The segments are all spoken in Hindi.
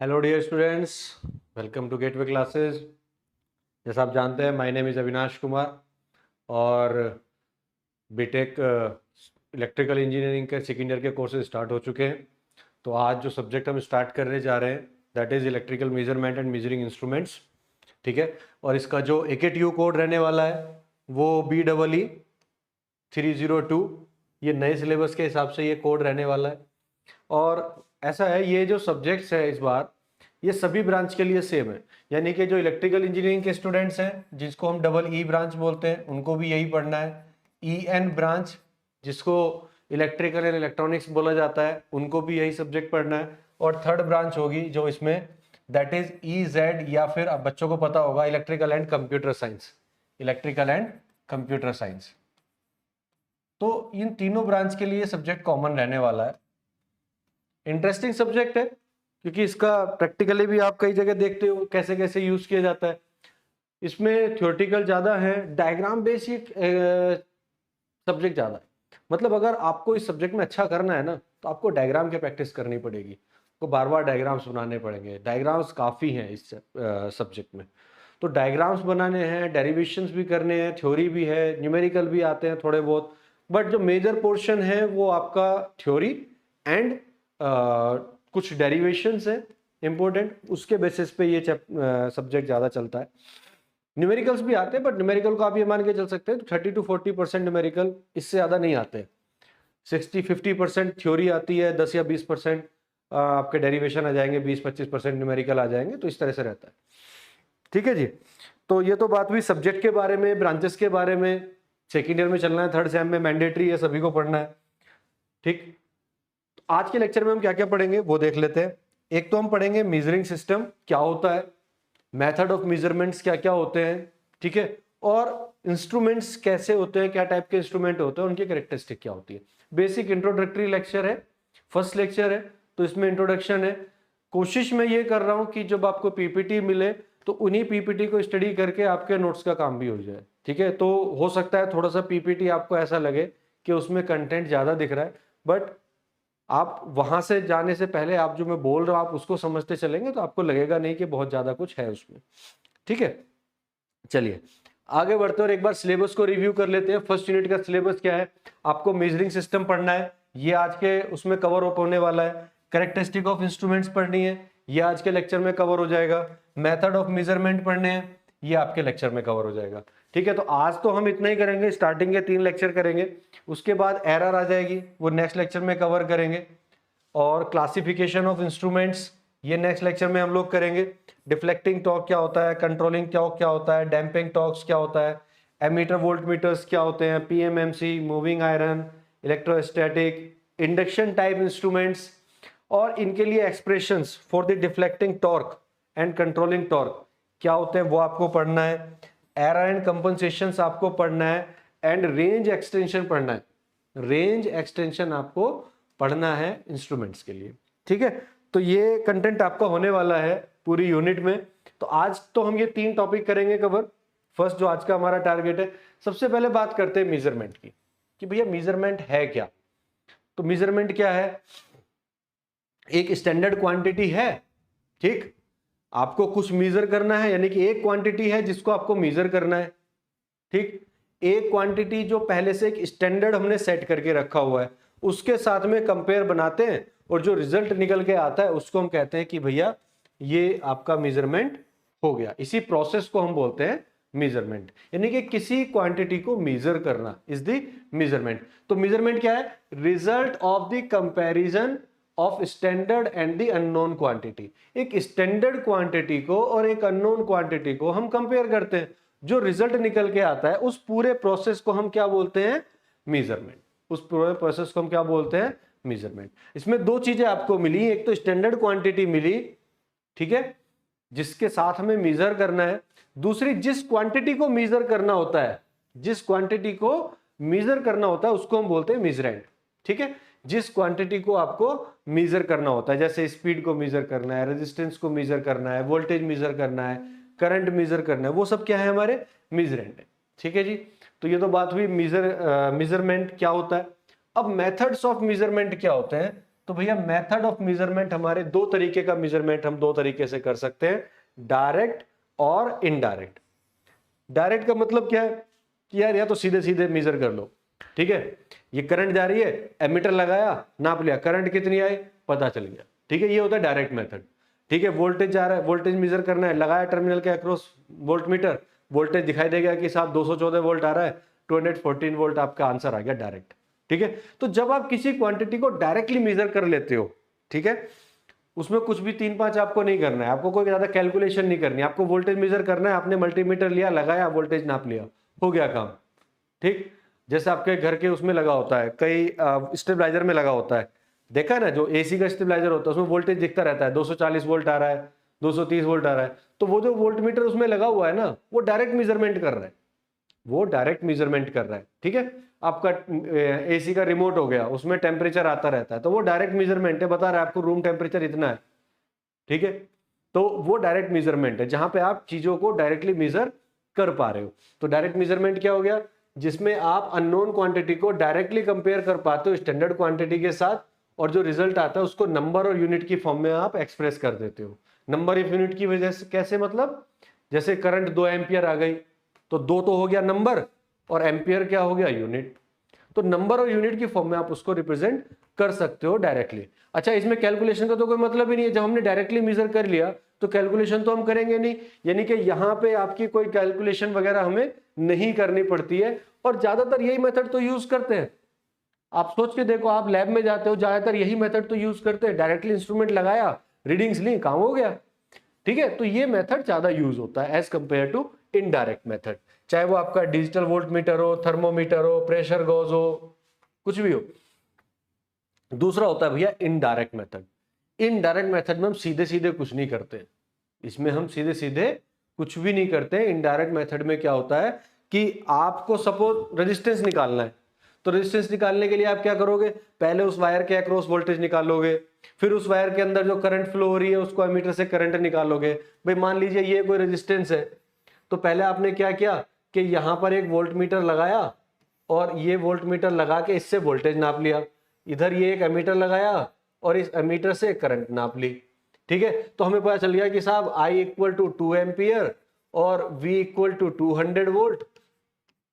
Hello dear students, welcome to Gateway Classes. जैसा आप जानते हैं, my name is Avinash Kumar और बीटेक इलेक्ट्रिकल इंजीनियरिंग के सेकेंड ईयर के कोर्सेज स्टार्ट हो चुके हैं। तो आज जो सब्जेक्ट हम स्टार्ट करने जा रहे हैं that is electrical measurement and measuring instruments. ठीक है, और इसका जो AKTU कोड रहने वाला है वो BEE 302। ये नए सिलेबस के हिसाब से ये कोड रहने वाला है। और ऐसा है, ये जो सब्जेक्ट्स है इस बार ये सभी ब्रांच के लिए सेम है, यानी कि जो इलेक्ट्रिकल इंजीनियरिंग के स्टूडेंट्स हैं जिसको हम EE ब्रांच बोलते हैं उनको भी यही पढ़ना है। EN ब्रांच जिसको इलेक्ट्रिकल एंड इलेक्ट्रॉनिक्स बोला जाता है उनको भी यही सब्जेक्ट पढ़ना है। और थर्ड ब्रांच होगी जो इसमें दैट इज EZ, या फिर अब बच्चों को पता होगा electrical and computer science. Electrical and computer science, तो इन तीनों ब्रांच के लिए सब्जेक्ट कॉमन रहने वाला है। इंटरेस्टिंग सब्जेक्ट है क्योंकि इसका प्रैक्टिकली भी आप कई जगह देखते हो कैसे कैसे यूज किया जाता है। इसमें थ्योरेटिकल ज़्यादा है, डायग्राम बेसिक सब्जेक्ट ज़्यादा है। मतलब अगर आपको इस सब्जेक्ट में अच्छा करना है ना तो आपको डायग्राम की प्रैक्टिस करनी पड़ेगी, आपको बार बार डायग्राम्स बनाने पड़ेंगे। डायग्राम्स काफ़ी हैं इस सब्जेक्ट में, तो डायग्राम्स बनाने हैं, डेरिवेशंस भी करने हैं, थ्योरी भी है, न्यूमेरिकल भी आते हैं थोड़े बहुत। बट जो मेजर पोर्शन है वो आपका थ्योरी एंड कुछ डेरिवेशंस है इंपॉर्टेंट, उसके बेसिस पे ये सब्जेक्ट ज़्यादा चलता है। न्यूमेरिकल्स भी आते हैं बट न्यूमेरिकल को आप ये मान के चल सकते हैं 30 to 40% न्यूमेरिकल, इससे ज़्यादा नहीं आते। 60-50% थ्योरी आती है, 10 या 20% आपके डेरिवेशन आ जाएंगे, 20-25% न्यूमेरिकल आ जाएंगे। तो इस तरह से रहता है। ठीक है जी, तो ये तो बात हुई सब्जेक्ट के बारे में, ब्रांचेस के बारे में। सेकेंड ईयर में चलना है, थर्ड सेम में मैंडेटरी है, सभी को पढ़ना है। ठीक, आज के लेक्चर में हम क्या क्या पढ़ेंगे वो देख लेते हैं। एक तो हम पढ़ेंगे मेजरिंग सिस्टम क्या होता है, मेथड ऑफ मेजरमेंट्स क्या क्या होते हैं, ठीक है, और इंस्ट्रूमेंट्स कैसे होते हैं, क्या टाइप के इंस्ट्रूमेंट होते हैं, उनकी कैरेक्टरिस्टिक क्या होती है। बेसिक इंट्रोडक्टरी लेक्चर है, फर्स्ट लेक्चर है, तो इसमें इंट्रोडक्शन है। कोशिश मैं ये कर रहा हूं कि जब आपको PPT मिले तो उन्हीं PPT को स्टडी करके आपके नोट्स का काम भी हो जाए। ठीक है, तो हो सकता है थोड़ा सा PPT आपको ऐसा लगे कि उसमें कंटेंट ज्यादा दिख रहा है, बट आप वहां से जाने से पहले आप जो मैं बोल रहा हूं आप उसको समझते चलेंगे तो आपको लगेगा नहीं कि बहुत ज्यादा कुछ है उसमें। ठीक है, चलिए आगे बढ़ते हैं और एक बार सिलेबस को रिव्यू कर लेते हैं। फर्स्ट यूनिट का सिलेबस क्या है, आपको मेजरिंग सिस्टम पढ़ना है, ये आज के उसमें कवर अप होने वाला है। कैरेक्टरिस्टिक ऑफ इंस्ट्रूमेंट्स पढ़नी है, ये आज के लेक्चर में कवर हो जाएगा। मेथड ऑफ मेजरमेंट पढ़ने हैं, ये आपके लेक्चर में कवर हो जाएगा। ठीक है, तो आज तो हम इतना ही करेंगे, स्टार्टिंग के 3 लेक्चर करेंगे, उसके बाद एरर आ जाएगी, वो नेक्स्ट लेक्चर में कवर करेंगे। और क्लासिफिकेशन ऑफ इंस्ट्रूमेंट्स ये नेक्स्ट लेक्चर में हम लोग करेंगे। डिफ्लेक्टिंग टॉर्क क्या होता है, कंट्रोलिंग टॉर्क क्या होता है, डैम्पिंग टॉर्क्स क्या होता है, एमीटर वोल्ट मीटर्स क्या होते हैं, PMMC, moving iron, electrostatic, induction type instruments, और इनके लिए expressions for the deflecting torque and controlling torque क्या होते हैं वो आपको पढ़ना है। एरर एंड कंपनसेशंस आपको पढ़ना है, एंड रेंज एक्सटेंशन पढ़ना है। रेंज एक्सटेंशन आपको पढ़ना है इंस्ट्रूमेंट्स के लिए। ठीक है, तो ये कंटेंट आपका होने वाला है पूरी यूनिट में। तो आज तो हम ये 3 टॉपिक करेंगे कवर। फर्स्ट जो आज का हमारा टारगेट है, सबसे पहले बात करते हैं मेजरमेंट की कि भैया मेजरमेंट है क्या। तो मेजरमेंट क्या है, एक स्टैंडर्ड क्वांटिटी है। ठीक, आपको कुछ मेजर करना है, यानी कि एक क्वांटिटी है जिसको आपको मेजर करना है। ठीक, एक क्वांटिटी जो पहले से एक स्टैंडर्ड हमने सेट करके रखा हुआ है, उसके साथ में कंपेयर बनाते हैं और जो रिजल्ट निकल के आता है उसको हम कहते हैं कि भैया ये आपका मेजरमेंट हो गया। इसी प्रोसेस को हम बोलते हैं मेजरमेंट, यानी कि किसी क्वांटिटी को मेजर करना इज द मेजरमेंट। तो मेजरमेंट क्या है, result of the comparison of standard and the unknown quantity. एक स्टैंडर्ड क्वांटिटी को और एक अननोन क्वांटिटी को हम कंपेयर करते हैं, जो रिजल्ट निकल के आता है उस पूरे प्रोसेस को हम क्या बोलते हैं, मेजरमेंट। उस पूरे प्रोसेस को हम क्या बोलते हैं, मेजरमेंट। इसमें 2 चीजें आपको मिली, एक तो स्टैंडर्ड क्वांटिटी मिली, ठीक है, जिसके साथ हमें मेजर करना है। दूसरी, जिस क्वांटिटी को मेजर करना होता है, जिस क्वांटिटी को मेजर करना होता है उसको हम बोलते हैं मेजरेंट। ठीक है, जिस क्वांटिटी को आपको मेजर करना होता है, जैसे स्पीड को मेजर करना है, रेजिस्टेंस को मेजर करना है, वोल्टेज मेजर करना है, करंट मेजर करना है, वो सब क्या है, हमारे मेजरेंट है। ठीक है जी, तो ये तो बात हुई मेजरमेंट क्या होता है। अब मेथड्स ऑफ मेजरमेंट क्या होते हैं, तो भैया मेथड ऑफ मेजरमेंट हमारे दो तरीके का मेजरमेंट हम दो तरीके से कर सकते हैं, डायरेक्ट और इनडायरेक्ट। डायरेक्ट का मतलब क्या है कि यार या तो सीधे सीधे मेजर कर लो, ठीक है, ये करंट जा रही है, एमीटर लगाया, नाप लिया, करंट कितनी आई पता चल गया, ठीक है, ये होता है डायरेक्ट मेथड। ठीक है, वोल्टेज जा रहा है, वोल्टेज मेजर करना है, लगाया टर्मिनल के अक्रॉस वोल्ट मीटर, वोल्टेज दिखाई देगा कि साहब 214 वोल्ट आ रहा है, 214 वोल्ट आपका आंसर आ गया डायरेक्ट। ठीक है, तो जब आप किसी क्वांटिटी को डायरेक्टली मेजर कर लेते हो, ठीक है, उसमें कुछ भी 3-5 आपको नहीं करना है, आपको कोई ज्यादा कैलकुलेशन नहीं करनी है, आपको वोल्टेज मेजर करना है, आपने मल्टीमीटर लिया, लगाया, वोल्टेज नाप लिया, हो गया काम। ठीक, जैसे आपके घर के उसमें लगा होता है, कई स्टेबलाइजर में लगा होता है, देखा ना, जो एसी का स्टेबलाइजर होता है उसमें वोल्टेज दिखता रहता है, 240 वोल्ट आ रहा है, 230 वोल्ट आ रहा है, तो वो जो वोल्ट मीटर उसमें लगा हुआ है ना, वो डायरेक्ट मेजरमेंट कर रहा है, वो डायरेक्ट मेजरमेंट कर रहा है। ठीक है, आपका एसी का रिमोट हो गया, उसमें टेम्परेचर आता रहता है, तो वो डायरेक्ट मेजरमेंट है, बता रहा है आपको रूम टेम्परेचर इतना है। ठीक है, तो वो डायरेक्ट मेजरमेंट है जहां पे आप चीजों को डायरेक्टली मेजर कर पा रहे हो। तो डायरेक्ट मेजरमेंट क्या हो गया, जिसमें आप अननोन क्वांटिटी को डायरेक्टली कंपेयर कर पाते हो स्टैंडर्ड क्वांटिटी के साथ, और जो रिजल्ट आता है उसको नंबर और यूनिट की फॉर्म में आप एक्सप्रेस कर देते हो। नंबर ऑफ यूनिट की वजह से कैसे, मतलब जैसे करंट 2 एम्पियर आ गई, तो 2 तो हो गया नंबर, और एम्पियर क्या हो गया, यूनिट। तो नंबर और यूनिट की फॉर्म में आप उसको रिप्रेजेंट कर सकते हो डायरेक्टली। अच्छा, इसमें कैलकुलेशन का तो कोई मतलब ही नहीं है, जब हमने डायरेक्टली मेजर कर लिया तो कैलकुलेशन तो हम करेंगे नहीं, यानी कि यहाँ पे आपकी कोई कैलकुलेशन वगैरह हमें नहीं करनी पड़ती है, और ज्यादातर यही मेथड तो यूज करते हैं। आप सोच के देखो, आप लैब में जाते हो, ज्यादातर यही मेथड तो यूज करते हैं, डायरेक्टली इंस्ट्रूमेंट लगाया, रीडिंग्स ली, काम हो गया। ठीक है, तो ये मेथड ज्यादा यूज होता है as compare to indirect method, चाहे वो आपका डिजिटल वोल्ट मीटर हो, थर्मोमीटर हो, प्रेशर गॉज हो, कुछ भी हो। दूसरा होता है भैया इनडायरेक्ट मेथड। इनडायरेक्ट मेथड में हम सीधे सीधे कुछ नहीं करते, इसमें हम सीधे सीधे कुछ भी नहीं करते। इनडायरेक्ट मेथड में क्या होता है कि आपको सपोज रेजिस्टेंस निकालना है, तो रेजिस्टेंस निकालने के लिए आप क्या करोगे, पहले उस वायर के अक्रॉस वोल्टेज निकालोगे, फिर उस वायर के अंदर जो करंट फ्लो हो रही है उसको एमीटर से करंट निकालोगे। भाई मान लीजिए ये कोई रेजिस्टेंस है, तो पहले आपने क्या किया कि यहां पर एक वोल्ट मीटर लगाया, और ये वोल्ट मीटर लगा के इससे वोल्टेज नाप लिया, इधर ये एक एमीटर लगाया और इस एमीटर से करंट नाप ली। ठीक है, तो हमें पता चल गया कि साहब I इक्वल टू 2 एम्पियर और V इक्वल टू 200 वोल्ट।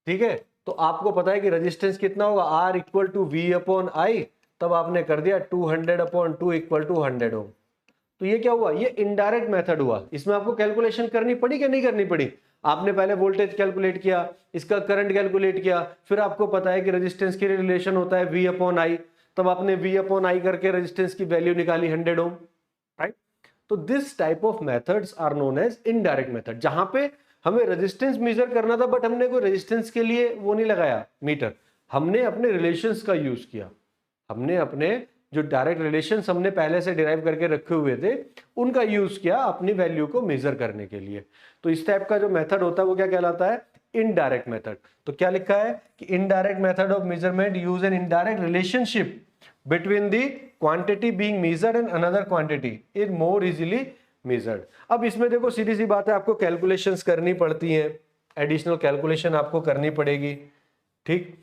ठीक है, तो आपको पता है कि रेजिस्टेंस कितना होगा, R equal to V upon I, तब आपने कर दिया 200 अपॉन 2 इक्वल टू 100 ओम। तो ये क्या हुआ, ये इनडायरेक्ट मेथड हुआ। इसमें आपको कैलकुलेशन करनी पड़ी कि नहीं करनी पड़ी, आपने पहले वोल्टेज कैलकुलेट किया, इसका करंट कैलकुलेट किया, फिर आपको पता है कि रेजिस्टेंस के रिलेशन होता है V अपॉन I, तब आपने V अपॉन I करके रेजिस्टेंस की वैल्यू निकाली 100 ओम, राइट। तो this type of methods are known as indirect method, जहां पे हमें रेजिस्टेंस मेजर करना था, बट हमने कोई रेजिस्टेंस के लिए वो नहीं लगाया मीटर, हमने अपने रिलेशंस का यूज किया, हमने अपने जो डायरेक्ट रिलेशंस हमने पहले से डिराइव करके रखे हुए थे उनका यूज किया अपनी वैल्यू को मेजर करने के लिए। तो इस टाइप का जो मेथड होता है वो क्या कहलाता है, इनडायरेक्ट मेथड। तो क्या लिखा है कि indirect method of measurement use an indirect relationship between the quantity being measured and another quantity is more easily measured. अब इसमें देखो सीधी सी बात है, आपको कैलकुलेशंस करनी पड़ती हैं, एडिशनल कैलकुलेशन आपको करनी पड़ेगी। ठीक,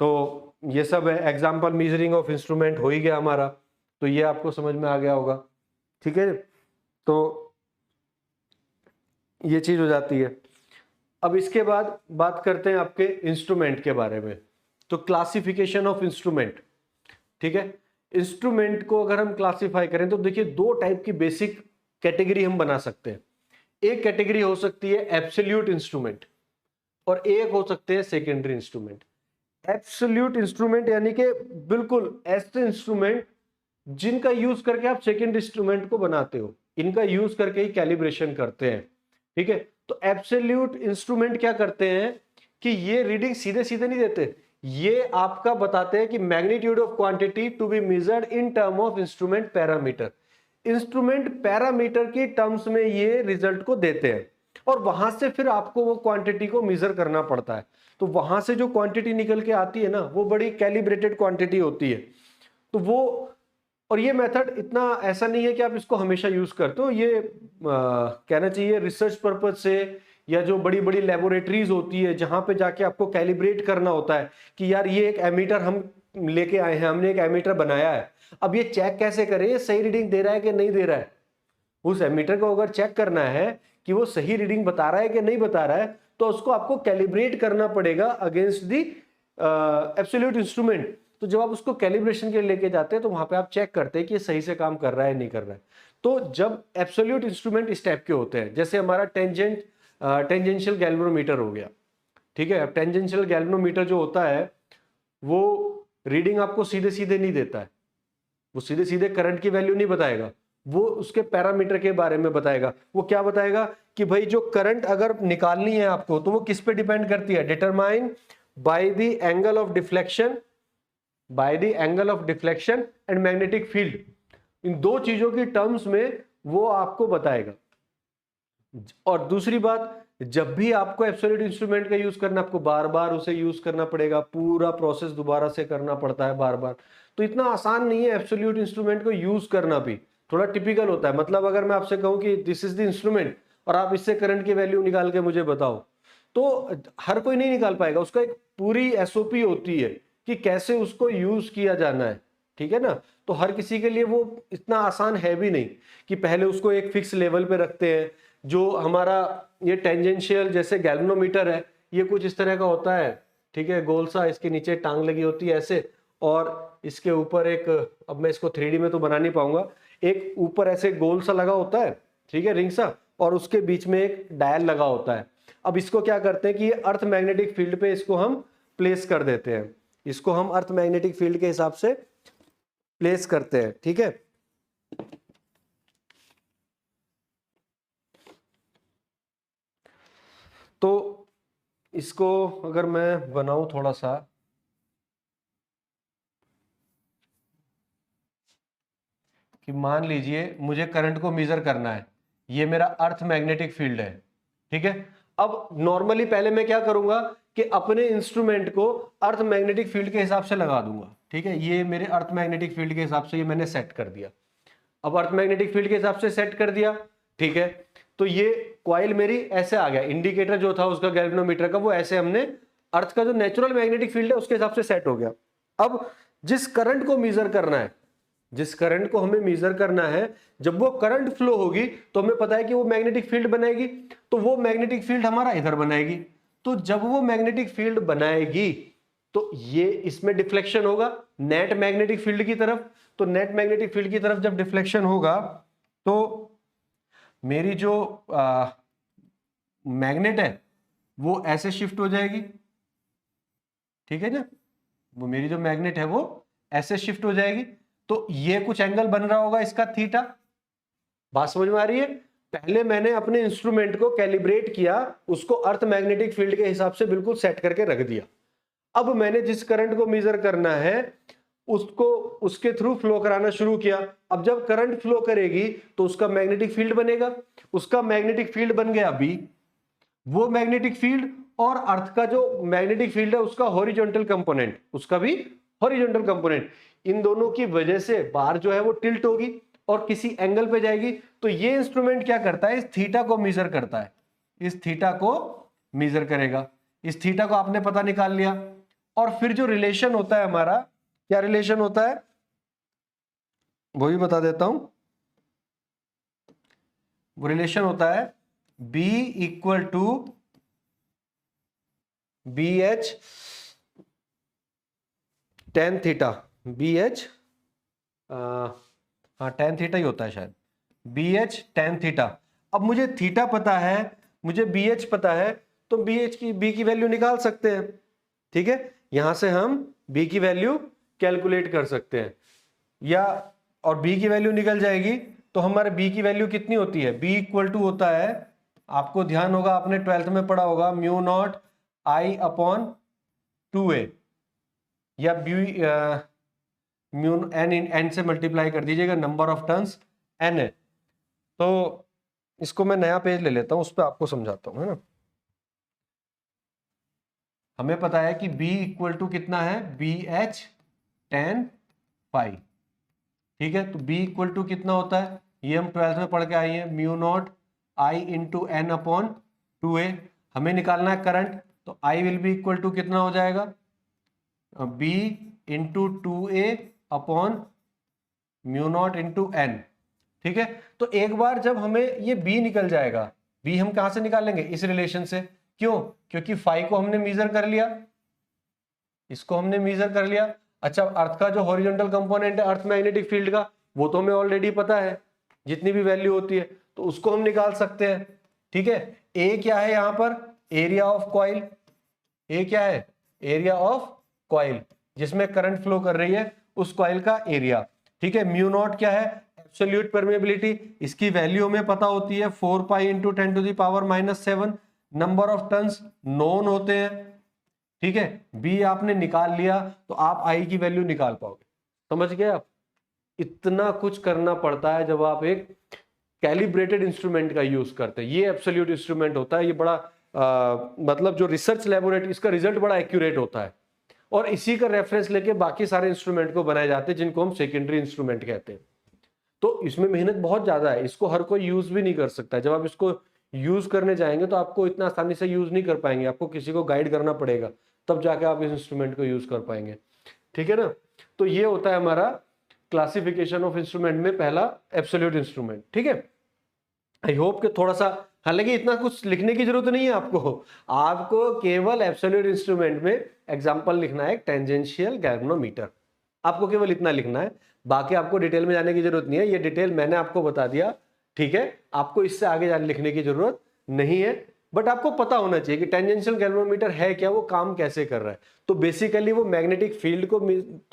तो ये सब है, एग्जाम्पल मेजरिंग ऑफ इंस्ट्रूमेंट हो ही गया हमारा, तो ये आपको समझ में आ गया होगा। ठीक है, तो ये चीज हो जाती है। अब इसके बाद बात करते हैं आपके इंस्ट्रूमेंट के बारे में। तो क्लासिफिकेशन ऑफ इंस्ट्रूमेंट, ठीक है, इंस्ट्रूमेंट को अगर हम क्लासिफाई करें तो देखिए दो टाइप की बेसिक कैटेगरी हम बना सकते हैं। एक कैटेगरी हो सकती है एब्सोल्यूट इंस्ट्रूमेंट, और एक हो सकते हैं सेकेंडरी इंस्ट्रूमेंट। एब्सोल्यूट इंस्ट्रूमेंट यानी कि बिल्कुल ऐसे इंस्ट्रूमेंट जिनका यूज करके आप सेकेंड इंस्ट्रूमेंट को बनाते हो, इनका यूज करके ही कैलिब्रेशन करते हैं। ठीक है, तो एब्सोल्यूट इंस्ट्रूमेंट क्या करते हैं कि ये रीडिंग सीधे सीधे नहीं देते, ये आपका बताते हैं कि magnitude of quantity to be measured in term of instrument parameter. Instrument parameter की टर्म्स में ये रिजल्ट को देते हैं, और वहां से फिर आपको वो क्वांटिटी को मेजर करना पड़ता है। तो वहां से जो क्वांटिटी निकल के आती है ना, वो बड़ी कैलिब्रेटेड क्वांटिटी होती है। तो वो, और ये मेथड इतना ऐसा नहीं है कि आप इसको हमेशा यूज करते हो, ये कहना चाहिए रिसर्च पर्पज से, या जो बड़ी बड़ी लेबोरेटरीज होती है जहां पे जाके आपको कैलिब्रेट करना होता है कि यार ये एक एमीटर हम लेके आए हैं, हमने एक एमीटर बनाया है, अब ये चेक कैसे करें ये सही रीडिंग दे रहा है कि नहीं दे रहा है। उस एमीटर को अगर चेक करना है कि वो सही रीडिंग बता रहा है कि नहीं बता रहा है, तो उसको आपको कैलिब्रेट करना पड़ेगा अगेंस्ट दी एब्सोल्यूट इंस्ट्रूमेंट। तो जब आप उसको कैलिब्रेशन के लिए लेके जाते हैं तो वहां पे आप चेक करते हैं कि ये सही से काम कर रहा है नहीं कर रहा है। तो जब एब्सोल्यूट इंस्ट्रूमेंट इस टाइप के होते हैं, जैसे हमारा टेंजेंशियल गैल्वेनोमीटर हो गया, ठीक है। अब टेंजेंशियल गैल्वेनोमीटर जो होता है वो रीडिंग आपको सीधे सीधे नहीं देता है, वो सीधे सीधे करंट की वैल्यू नहीं बताएगा, वो उसके पैरामीटर के बारे में बताएगा। वो क्या बताएगा कि भाई जो करंट अगर निकालनी है आपको तो वो किस पे डिपेंड करती है, determine by the angle of deflection, by the angle of deflection and magnetic field. इन दो चीजों की टर्म्स में वो आपको बताएगा। और दूसरी बात, जब भी आपको एब्सोल्यूट इंस्ट्रूमेंट का यूज करना, आपको बार बार उसे यूज करना पड़ेगा, पूरा प्रोसेस दोबारा से करना पड़ता है बार बार। तो इतना आसान नहीं है एब्सोल्यूट इंस्ट्रूमेंट को यूज करना, भी थोड़ा टिपिकल होता है। मतलब अगर मैं आपसे कहूं कि दिस इज द इंस्ट्रूमेंट और आप इससे करंट की वैल्यू निकाल के मुझे बताओ, तो हर कोई नहीं निकाल पाएगा। उसका एक पूरी एसओपी होती है कि कैसे उसको यूज किया जाना है, ठीक है ना। तो हर किसी के लिए वो इतना आसान है भी नहीं कि पहले उसको एक फिक्स लेवल पे रखते हैं। जो हमारा ये टेंजेंशियल जैसे गैल्वेनोमीटर है, ये कुछ इस तरह का होता है, ठीक है, गोल सा, इसके नीचे टांग लगी होती है ऐसे, और इसके ऊपर एक, अब मैं इसको 3D में तो बना नहीं पाऊंगा, एक ऊपर ऐसे गोल सा लगा होता है, ठीक है, रिंग सा, और उसके बीच में एक डायल लगा होता है। अब इसको क्या करते हैं कि ये अर्थ मैग्नेटिक फील्ड पे इसको हम प्लेस कर देते हैं, इसको हम अर्थ मैग्नेटिक फील्ड के हिसाब से प्लेस करते हैं, ठीक है। तो इसको अगर मैं बनाऊं थोड़ा सा, कि मान लीजिए मुझे करंट को मेजर करना है, ये मेरा अर्थ मैग्नेटिक फील्ड है, ठीक है। अब नॉर्मली पहले मैं क्या करूंगा कि अपने इंस्ट्रूमेंट को अर्थ मैग्नेटिक फील्ड के हिसाब से लगा दूंगा, ठीक है। ये मेरे अर्थ मैग्नेटिक फील्ड के हिसाब से ये मैंने सेट कर दिया। अब अर्थ मैग्नेटिक फील्ड के हिसाब से सेट कर दिया, ठीक है। तो ये कॉइल मेरी ऐसे आ गया, इंडिकेटर जो था उसका गैल्वेनोमीटर का वो ऐसे हमने अर्थ का जो नेचुरल मैग्नेटिक फील्ड है उसके हिसाब से सेट हो गया। अब जिस करंट को मेजर करना है, जिस करंट को हमें मेजर करना है, जब वो करंट फ्लो होगी तो हमें पता है कि वो मैग्नेटिक फील्ड बनाएगी, तो वो मैग्नेटिक फील्ड हमारा इधर बनाएगी। तो जब वो मैग्नेटिक फील्ड बनाएगी तो ये इसमें डिफ्लेक्शन होगा नेट मैग्नेटिक फील्ड की तरफ। तो नेट मैग्नेटिक फील्ड की तरफ जब डिफ्लेक्शन होगा तो मेरी जो मैग्नेट है वो ऐसे शिफ्ट हो जाएगी, ठीक है ना। वो मेरी जो मैग्नेट है वो ऐसे शिफ्ट हो जाएगी। तो ये कुछ एंगल बन रहा होगा इसका थीटा। बात समझ में आ रही है। पहले मैंने अपने इंस्ट्रूमेंट को कैलिब्रेट किया, उसको अर्थ मैग्नेटिक फील्ड के हिसाब से बिल्कुल सेट करके रख दिया। अब मैंने जिस करंट को मेजर करना है उसको उसके थ्रू फ्लो कराना शुरू किया। अब जब करंट फ्लो करेगी तो उसका मैग्नेटिक फील्ड बनेगा, उसका मैग्नेटिक फील्ड बन गया बी। वो मैग्नेटिक फील्ड और अर्थ का जो मैग्नेटिक फील्ड है उसका हॉरिजॉन्टल कंपोनेंट, उसका भी हॉरिजॉन्टल कंपोनेंट, इन दोनों की वजह से बार जो है वो टिल्ट होगी और किसी एंगल पे जाएगी। तो ये इंस्ट्रूमेंट क्या करता है, इस थीटा को मेजर करता है, इस थीटा को मेजर करेगा। इस थीटा को आपने पता निकाल लिया और फिर जो रिलेशन होता है हमारा, क्या रिलेशन होता है वो भी बता देता हूं। वो रिलेशन होता है B equal to B H tan theta, B H हाँ टेन थीटा ही होता है शायद, बी एच टेन थीटा। अब मुझे थीटा पता है, मुझे बी एच पता है, तो बी एच की बी की वैल्यू निकाल सकते हैं, ठीक है। यहां से हम बी की वैल्यू कैलकुलेट कर सकते हैं, या और बी की वैल्यू निकल जाएगी। तो हमारे बी की वैल्यू कितनी होती है, बी इक्वल टू होता है, आपको ध्यान होगा आपने 12th में पढ़ा होगा, म्यू नॉट आई अपॉन 2a, या बी म्यू एन से मल्टीप्लाई कर दीजिएगा, नंबर ऑफ टर्न्स एन है। तो इसको मैं नया पेज ले लेता हूं, उस पर आपको समझाता हूं, है ना। हमें पता है कि B इक्वल टू कितना है, बी एच टेन फाइव, ठीक है। तो B इक्वल टू कितना होता है, ये हम 12th में पढ़ के आए हैं, mu naught I into N upon 2a। हमें निकालना है करंट, तो I will be equal to कितना हो जाएगा, B into 2a upon mu naught into N. ठीक है, तो एक बार जब हमें ये बी निकल जाएगा, बी हम कहां से निकालेंगे, इस रिलेशन से। क्यों, क्योंकि फाई को हमने मेजर कर लिया, इसको हमने मेजर कर लिया। अच्छा, अर्थ का जो हॉरिजॉन्टल कंपोनेंट है अर्थ मैग्नेटिक फील्ड का, वो तो हमें ऑलरेडी पता है, जितनी भी वैल्यू होती है तो उसको हम निकाल सकते हैं। ठीक है, ए क्या है यहां पर, एरिया ऑफ कॉइल। ए क्या है, एरिया ऑफ कॉइल, जिसमें करंट फ्लो कर रही है उस कॉइल का एरिया। ठीक है, म्यू नॉट क्या है, एब्सोल्यूट परमेबिलिटी, इसकी वैल्यू हमें पता होती है 4 pi into 10 to the power -7। Number of turns known होते हैं। ठीक है, बी आपने निकाल लिया तो आप आई की वैल्यू निकाल पाओगे। समझ गए आप, इतना कुछ करना पड़ता है जब आप एक कैलिब्रेटेड इंस्ट्रूमेंट का यूज करते हैं। ये एब्सोल्यूट इंस्ट्रूमेंट होता है, ये बड़ा मतलब जो रिसर्च लैबोरेटरी, इसका रिजल्ट बड़ा एक्यूरेट होता है, और इसी का रेफरेंस लेके बाकी सारे इंस्ट्रूमेंट को बनाए जाते हैं जिनको हम सेकेंडरी इंस्ट्रूमेंट कहते हैं। तो इसमें मेहनत बहुत ज्यादा है, इसको हर कोई यूज भी नहीं कर सकता। जब आप इसको यूज करने जाएंगे तो आपको इतना आसानी से यूज नहीं कर पाएंगे, आपको किसी को गाइड करना पड़ेगा, तब जाके आप इस इंस्ट्रूमेंट को यूज कर पाएंगे। ठीक है ना, तो ये होता है हमारा क्लासिफिकेशन ऑफ इंस्ट्रूमेंट में पहला एब्सोल्यूट इंस्ट्रूमेंट। ठीक है, आई होप कि थोड़ा सा, हालांकि इतना कुछ लिखने की जरूरत नहीं है आपको केवल एब्सोल्यूट इंस्ट्रूमेंट में एग्जांपल लिखना है, टेंजेंशियल गैल्वेनोमीटर, आपको केवल इतना लिखना है, बाकी आपको डिटेल में जाने की जरूरत नहीं है। ये डिटेल मैंने आपको बता दिया। ठीक है, आपको इससे आगे लिखने की जरूरत नहीं है, बट आपको पता होना चाहिए कि टेंजेंशियल गैल्वेनोमीटर है क्या, वो काम कैसे कर रहा है। तो बेसिकली वो मैग्नेटिक फील्ड को,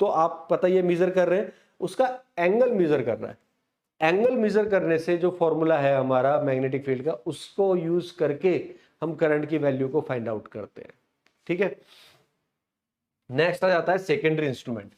तो आप पता ये मेजर कर रहे हैं, उसका एंगल मेजर कर रहा है। एंगल मेजर करने से जो फॉर्मूला है हमारा मैग्नेटिक फील्ड का, उसको यूज करके हम करंट की वैल्यू को फाइंड आउट करते हैं। ठीक है, नेक्स्ट आ जाता है सेकेंडरी इंस्ट्रूमेंट।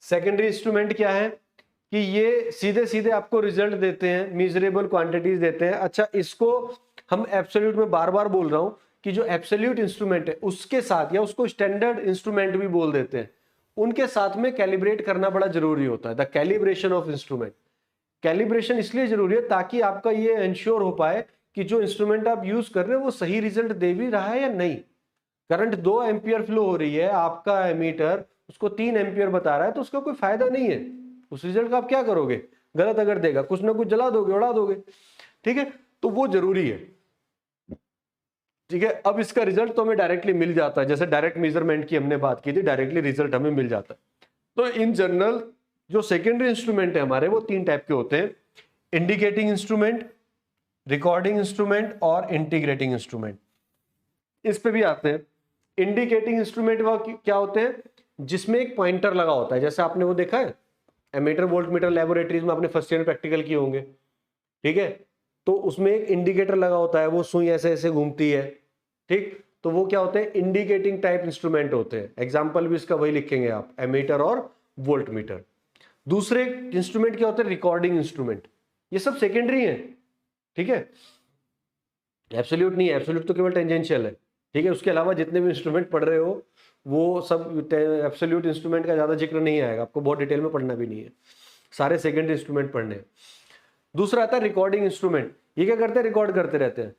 सेकेंडरी इंस्ट्रूमेंट क्या है कि ये सीधे सीधे आपको रिजल्ट देते हैं, मेजरेबल क्वांटिटीज देते हैं। अच्छा, इसको हम एब्सोल्यूट में बार बार बोल रहा हूं कि जो एब्सोल्यूट इंस्ट्रूमेंट है उसके साथ, या उसको स्टैंडर्ड इंस्ट्रूमेंट भी बोल देते हैं, उनके साथ में कैलिब्रेट करना बड़ा जरूरी होता है। The calibration of instrument, calibration इसलिए जरूरी है ताकि आपका ये इंश्योर हो पाए कि जो इंस्ट्रूमेंट आप यूज कर रहे हो वो सही रिजल्ट दे भी रहा है या नहीं। करंट 2 एम्पियर फ्लो हो रही है, आपका एमीटर उसको 3 एम्पियर बता रहा है, तो उसका कोई फायदा नहीं है। उस रिजल्ट का आप क्या करोगे, गलत अगर देगा कुछ ना कुछ जला दोगे, उड़ा दोगे। ठीक है, तो वो जरूरी है। ठीक है, अब इसका रिजल्ट तो हमें डायरेक्टली मिल जाता है, जैसे डायरेक्ट मेजरमेंट की हमने बात की थी, डायरेक्टली रिजल्ट हमें मिल जाता है। तो इन जनरल जो सेकेंडरी इंस्ट्रूमेंट है हमारे, वो 3 टाइप के होते हैं, इंडिकेटिंग इंस्ट्रूमेंट, रिकॉर्डिंग इंस्ट्रूमेंट और इंटीग्रेटिंग इंस्ट्रूमेंट। इस पे भी आते हैं। इंडिकेटिंग इंस्ट्रूमेंट वो क्या होते हैं, जिसमें एक पॉइंटर लगा होता है, जैसे आपने वो देखा है एमीटर वोल्टमीटर लेबोरेटरीज में, आपने फर्स्ट ईयर में प्रैक्टिकल किए होंगे। ठीक है, तो उसमें एक इंडिकेटर लगा होता है, वो सुई ऐसे ऐसे घूमती है। ठीक, तो वो क्या होते हैं, इंडिकेटिंग टाइप इंस्ट्रूमेंट होते हैं। एग्जांपल भी इसका वही लिखेंगे आप, एमीटर और वोल्टमीटर। दूसरे इंस्ट्रूमेंट क्या होते हैं, रिकॉर्डिंग इंस्ट्रूमेंट। ये सब सेकेंडरी है। ठीक है, एब्सोल्यूट नहीं है, एब्सोल्यूट तो केवल टेंजेंशियल है। ठीक है, उसके अलावा जितने भी इंस्ट्रूमेंट पढ़ रहे हो वो सब एब्सोल्यूट इंस्ट्रूमेंट का ज्यादा जिक्र नहीं आएगा, आपको बहुत डिटेल में पढ़ना भी नहीं है, सारे सेकेंडरी इंस्ट्रूमेंट पढ़ने हैं। दूसरा आता है रिकॉर्डिंग इंस्ट्रूमेंट। ये क्या करते हैं, रिकॉर्ड करते रहते हैं।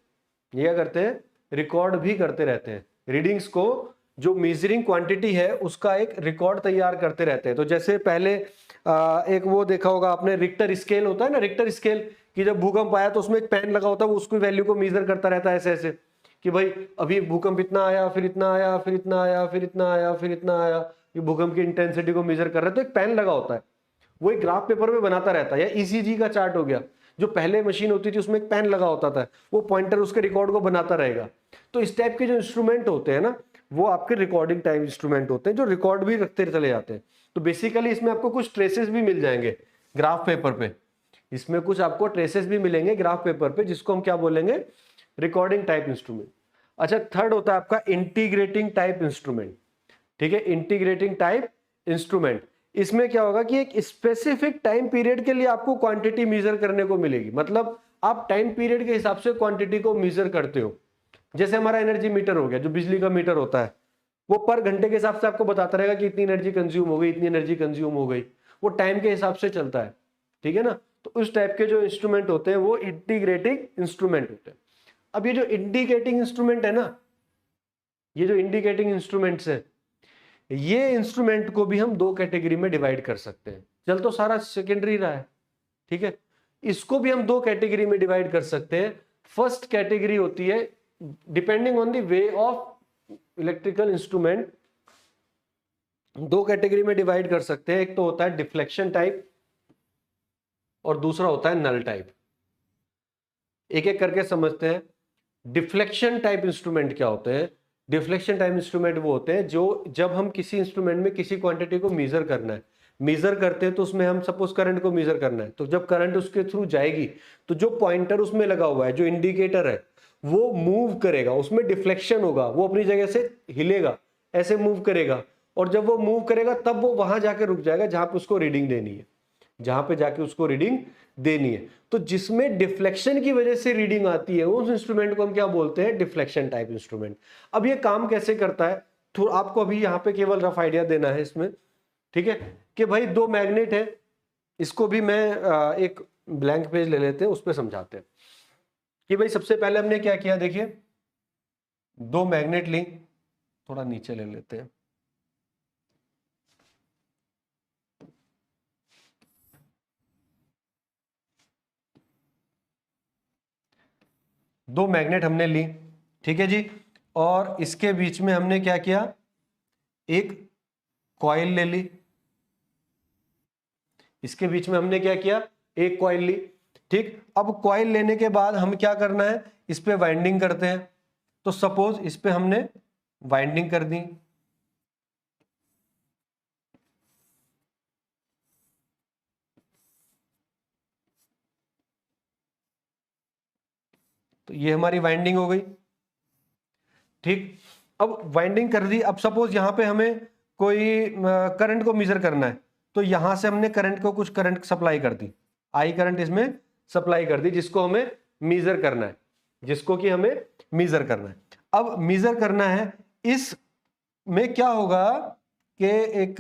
ये क्या करते हैं, रिकॉर्ड भी करते रहते हैं। रीडिंग्स को, जो मेजरिंग क्वांटिटी है उसका एक रिकॉर्ड तैयार करते रहते हैं। तो जैसे पहले एक वो देखा होगा आपने, रिक्टर स्केल होता है ना, रिक्टर स्केल कि जब भूकंप आया तो उसमें एक पेन लगा होता है, वो उसकी वैल्यू को मेजर करता रहता है ऐसे ऐसे, कि भाई अभी भूकंप इतना आया, फिर इतना आया, फिर इतना आया, फिर इतना आया, फिर इतना आया। ये भूकंप की इंटेंसिटी को मेजर कर रहे हैं, तो एक पेन लगा होता है, वो एक ग्राफ पेपर में बनाता रहता है। या ईसीजी का चार्ट हो गया, जो पहले मशीन होती थी उसमें एक पेन लगा होता था, वो पॉइंटर उसके रिकॉर्ड को बनाता रहेगा। तो इस टाइप के जो इंस्ट्रूमेंट होते हैं ना, वो आपके रिकॉर्डिंग टाइप इंस्ट्रूमेंट होते हैं, जो रिकॉर्ड भी रखते चले जाते हैं। तो बेसिकली इसमें आपको कुछ ट्रेसेस भी मिल जाएंगे ग्राफ पेपर पे, इसमें कुछ आपको ट्रेसेस भी मिलेंगे ग्राफ पेपर पे, जिसको हम क्या बोलेंगे, रिकॉर्डिंग टाइप इंस्ट्रूमेंट। अच्छा, थर्ड होता है आपका इंटीग्रेटिंग टाइप इंस्ट्रूमेंट। ठीक है, इंटीग्रेटिंग टाइप इंस्ट्रूमेंट, इसमें क्या होगा कि एक स्पेसिफिक टाइम पीरियड के लिए आपको क्वांटिटी मेजर करने को मिलेगी। मतलब आप टाइम पीरियड के हिसाब से क्वांटिटी को मेजर करते हो। जैसे हमारा एनर्जी मीटर हो गया, जो बिजली का मीटर होता है, वो पर घंटे के हिसाब से आपको बताता रहेगा कि इतनी एनर्जी कंज्यूम हो गई, इतनी एनर्जी कंज्यूम हो गई, वो टाइम के हिसाब से चलता है। ठीक है ना, तो उस टाइप के जो इंस्ट्रूमेंट होते हैं वो इंटीग्रेटिंग इंस्ट्रूमेंट होते हैं। अब ये जो इंडिकेटिंग इंस्ट्रूमेंट है ना, ये जो इंडिकेटिंग इंस्ट्रूमेंट्स है, ये इंस्ट्रूमेंट को भी हम 2 कैटेगरी में डिवाइड कर सकते हैं। चल तो सारा सेकेंडरी रहा है, ठीक है। इसको भी हम दो कैटेगरी में डिवाइड कर सकते हैं। फर्स्ट कैटेगरी होती है depending on the way of electrical instrument, दो कैटेगरी में डिवाइड कर सकते हैं। एक तो होता है डिफ्लेक्शन टाइप और दूसरा होता है नल टाइप। एक एक करके समझते हैं। डिफ्लेक्शन टाइप इंस्ट्रूमेंट क्या होते हैं? डिफ्लेक्शन टाइप इंस्ट्रूमेंट वो होते हैं जो जब हम किसी इंस्ट्रूमेंट में किसी क्वांटिटी को मेजर करना है, मेजर करते हैं तो उसमें हम सपोज करंट को मेजर करना है, तो जब करंट उसके थ्रू जाएगी तो जो पॉइंटर उसमें लगा हुआ है, जो इंडिकेटर है, वो मूव करेगा, उसमें डिफ्लेक्शन होगा, वो अपनी जगह से हिलेगा, ऐसे मूव करेगा, और जब वो मूव करेगा तब वो वहां जाके रुक जाएगा जहां पे उसको रीडिंग देनी है, जहां पे जाके उसको रीडिंग देनी है। तो जिसमें डिफ्लेक्शन की वजह से रीडिंग आती है उस इंस्ट्रूमेंट को हम क्या बोलते हैं? Deflection type instrument. अब ये काम कैसे करता है, तो आपको अभी यहां पे केवल रफ आइडिया देना है इसमें, ठीक है, कि भाई दो मैग्नेट है, इसको भी मैं एक ब्लैंक पेज ले लेते हैं, उस पर समझाते हैं कि भाई सबसे पहले हमने क्या किया। देखिए दो मैग्नेट ली, थोड़ा नीचे ले लेते हैं, दो मैग्नेट हमने ली, ठीक है जी, और इसके बीच में हमने क्या किया? एक कॉइल ले ली, इसके बीच में हमने क्या किया? एक कॉइल ली, ठीक। अब कॉइल लेने के बाद हम क्या करना है? इस पे वाइंडिंग करते हैं। तो सपोज इस पे हमने वाइंडिंग कर दी, तो ये हमारी वाइंडिंग हो गई, ठीक। अब वाइंडिंग कर दी, अब सपोज यहां पे हमें कोई करंट को मेजर करना है, तो यहां से हमने करंट को कुछ करंट सप्लाई कर दी, आई करंट इसमें सप्लाई कर दी, जिसको हमें मेजर करना है, जिसको कि हमें मेजर करना है। अब मेजर करना है, इस में क्या होगा कि एक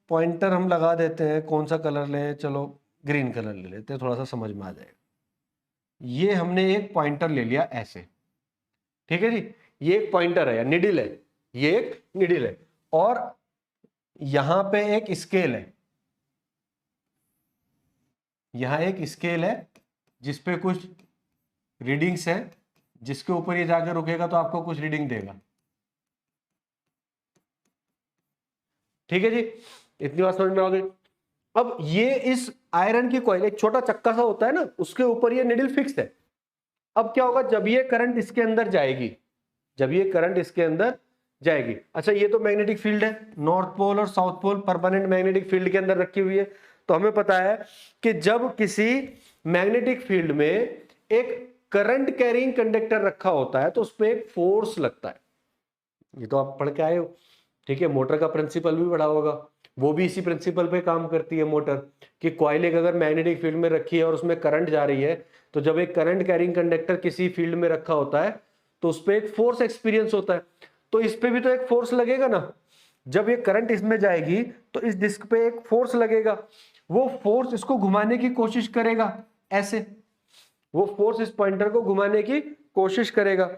पॉइंटर हम लगा देते हैं, कौन सा कलर लें? चलो ग्रीन कलर ले लेते हैं, थोड़ा सा समझ में आ जाएगा। ये हमने एक पॉइंटर ले लिया ऐसे, ठीक है जी, ये एक पॉइंटर है या निडिल है, ये एक निडिल है, और यहां पे एक स्केल है, यहां एक स्केल है जिसपे कुछ रीडिंग्स है, जिसके ऊपर ये जाकर रुकेगा तो आपको कुछ रीडिंग देगा, ठीक है जी। इतनी बात समझ में आ गई। अब ये इस आयरन की कॉइल, एक छोटा चक्का सा होता है ना, उसके ऊपर ये निडल फिक्स है। अब क्या होगा जब ये करंट इसके अंदर जाएगी, जब ये करंट इसके अंदर जाएगी, अच्छा ये तो मैग्नेटिक फील्ड है, नॉर्थ पोल और south pole permanent magnetic field के अंदर रखी हुई है, तो हमें पता है कि जब किसी मैग्नेटिक फील्ड में एक करंट कैरिंग कंडक्टर रखा होता है तो उस पर एक फोर्स लगता है, ये तो आप पढ़ के आए हो, ठीक है। मोटर का प्रिंसिपल भी पढ़ा होगा, वो भी इसी प्रिंसिपल पे काम करती है मोटर, कि कॉइल एक अगर मैग्नेटिक फील्ड में रखी है और उसमें करंट जा रही है, तो जब एक करंट कैरिंग कंडक्टर किसी फील्ड में रखा होता है तो उस पर एक फोर्स एक्सपीरियंस होता है, तो इस पे भी तो एक फोर्स लगेगा ना। जब ये करंट इसमें जाएगी तो इस डिस्क पे एक फोर्स लगेगा, वो फोर्स इसको घुमाने की कोशिश करेगा, ऐसे वो फोर्स इस पॉइंटर को घुमाने की कोशिश करेगा।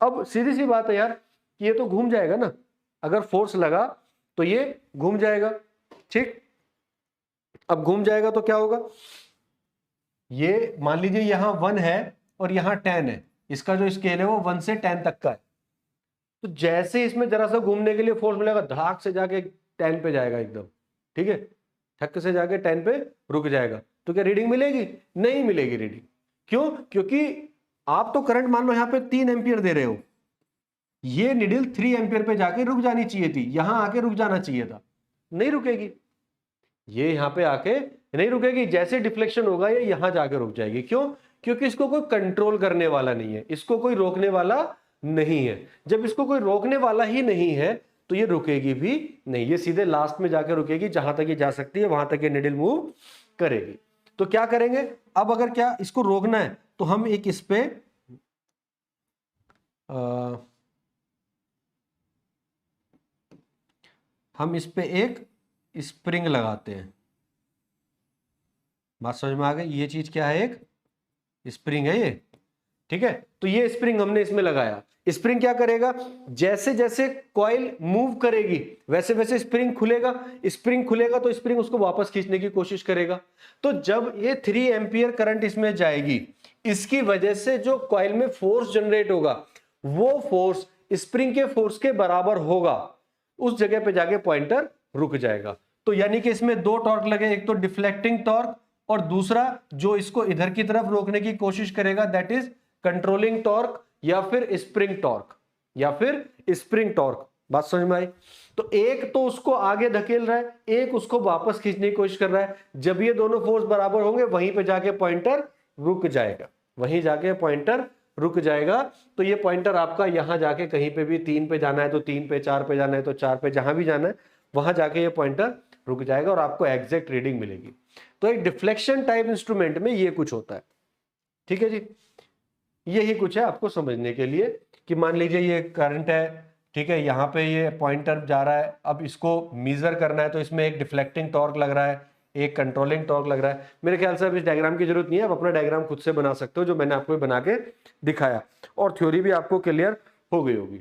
अब सीधी सी बात है यार कि ये तो घूम जाएगा ना, अगर फोर्स लगा तो ये घूम जाएगा, ठीक। अब घूम जाएगा तो क्या होगा? ये मान लीजिए यहां 1 है और यहां 10 है, इसका जो स्केल है वो 1 से 10 तक का है, तो जैसे इसमें जरा सा घूमने के लिए फोर्स मिलेगा, धड़ाक से जाके 10 पे जाएगा एकदम, ठीक है, ठक से जाके 10 पे रुक जाएगा, तो क्या रीडिंग मिलेगी? नहीं मिलेगी रीडिंग। क्यों? क्योंकि आप तो करंट मान लो यहां पे 3 एम्पियर दे रहे हो, ये निडल 3 एम्पियर पे जाके रुक जानी चाहिए थी, यहां आके रुक जाना चाहिए था, नहीं रुकेगी, ये यहां पे आके नहीं रुकेगी, जैसे डिफ्लेक्शन होगा ये यहां जाके रुक जाएगी। क्यों? क्योंकि इसको कोई कंट्रोल करने वाला नहीं है, इसको कोई रोकने वाला नहीं है। जब इसको कोई रोकने वाला ही नहीं है तो ये रुकेगी भी नहीं, ये सीधे लास्ट में जाके रुकेगी, जहां तक ये जा सकती है वहां तक ये निडल मूव करेगी। तो क्या करेंगे अब? अगर क्या इसको रोकना है तो हम एक इस पे हम इस पे एक स्प्रिंग लगाते हैं। बात समझ में आ गई? ये चीज क्या है? एक स्प्रिंग है ये, ठीक है, तो ये स्प्रिंग हमने इसमें लगाया। स्प्रिंग क्या करेगा, जैसे जैसे कॉइल मूव करेगी वैसे वैसे स्प्रिंग खुलेगा, स्प्रिंग खुलेगा तो स्प्रिंग उसको वापस खींचने की कोशिश करेगा। तो जब ये 3 एम्पियर करंट इसमें जाएगी, इसकी वजह से जो कॉइल में फोर्स जनरेट होगा वो फोर्स स्प्रिंग के फोर्स के बराबर होगा, उस जगह पे जाके पॉइंटर रुक जाएगा। तो यानी कि इसमें दो टॉर्क लगे, एक तो डिफ्लेक्टिंग टॉर्क और दूसरा जो इसको इधर की तरफ रोकने की कोशिश करेगा, दैट इज कंट्रोलिंग टॉर्क या फिर स्प्रिंग टॉर्क, या फिर स्प्रिंग टॉर्क। बात समझ में आई? तो एक तो उसको आगे धकेल रहा है, एक उसको वापस खींचने की कोशिश कर रहा है। जब ये दोनों फोर्स बराबर होंगे वहीं पे जाके पॉइंटर रुक जाएगा, वहीं जाके पॉइंटर रुक जाएगा। तो ये पॉइंटर आपका यहां जाके कहीं पे भी 3 पे जाना है तो 3 पे, 4 पे जाना है तो 4 पे, जहां भी जाना है वहां जाके ये पॉइंटर रुक जाएगा और आपको एग्जैक्ट रीडिंग मिलेगी। तो एक डिफ्लेक्शन टाइप इंस्ट्रूमेंट में ये कुछ होता है। ठीक है जी, यही कुछ है आपको समझने के लिए कि मान लीजिए ये करंट है, ठीक है, यहाँ पे ये पॉइंटर जा रहा है, अब इसको मेजर करना है तो इसमें एक डिफ्लेक्टिंग टॉर्क लग रहा है, एक कंट्रोलिंग टॉर्क लग रहा है। मेरे ख्याल से अब इस डायग्राम की जरूरत नहीं है, आप अपना डायग्राम खुद से बना सकते हो जो मैंने आपको बना के दिखाया, और थ्योरी भी आपको क्लियर हो गई होगी।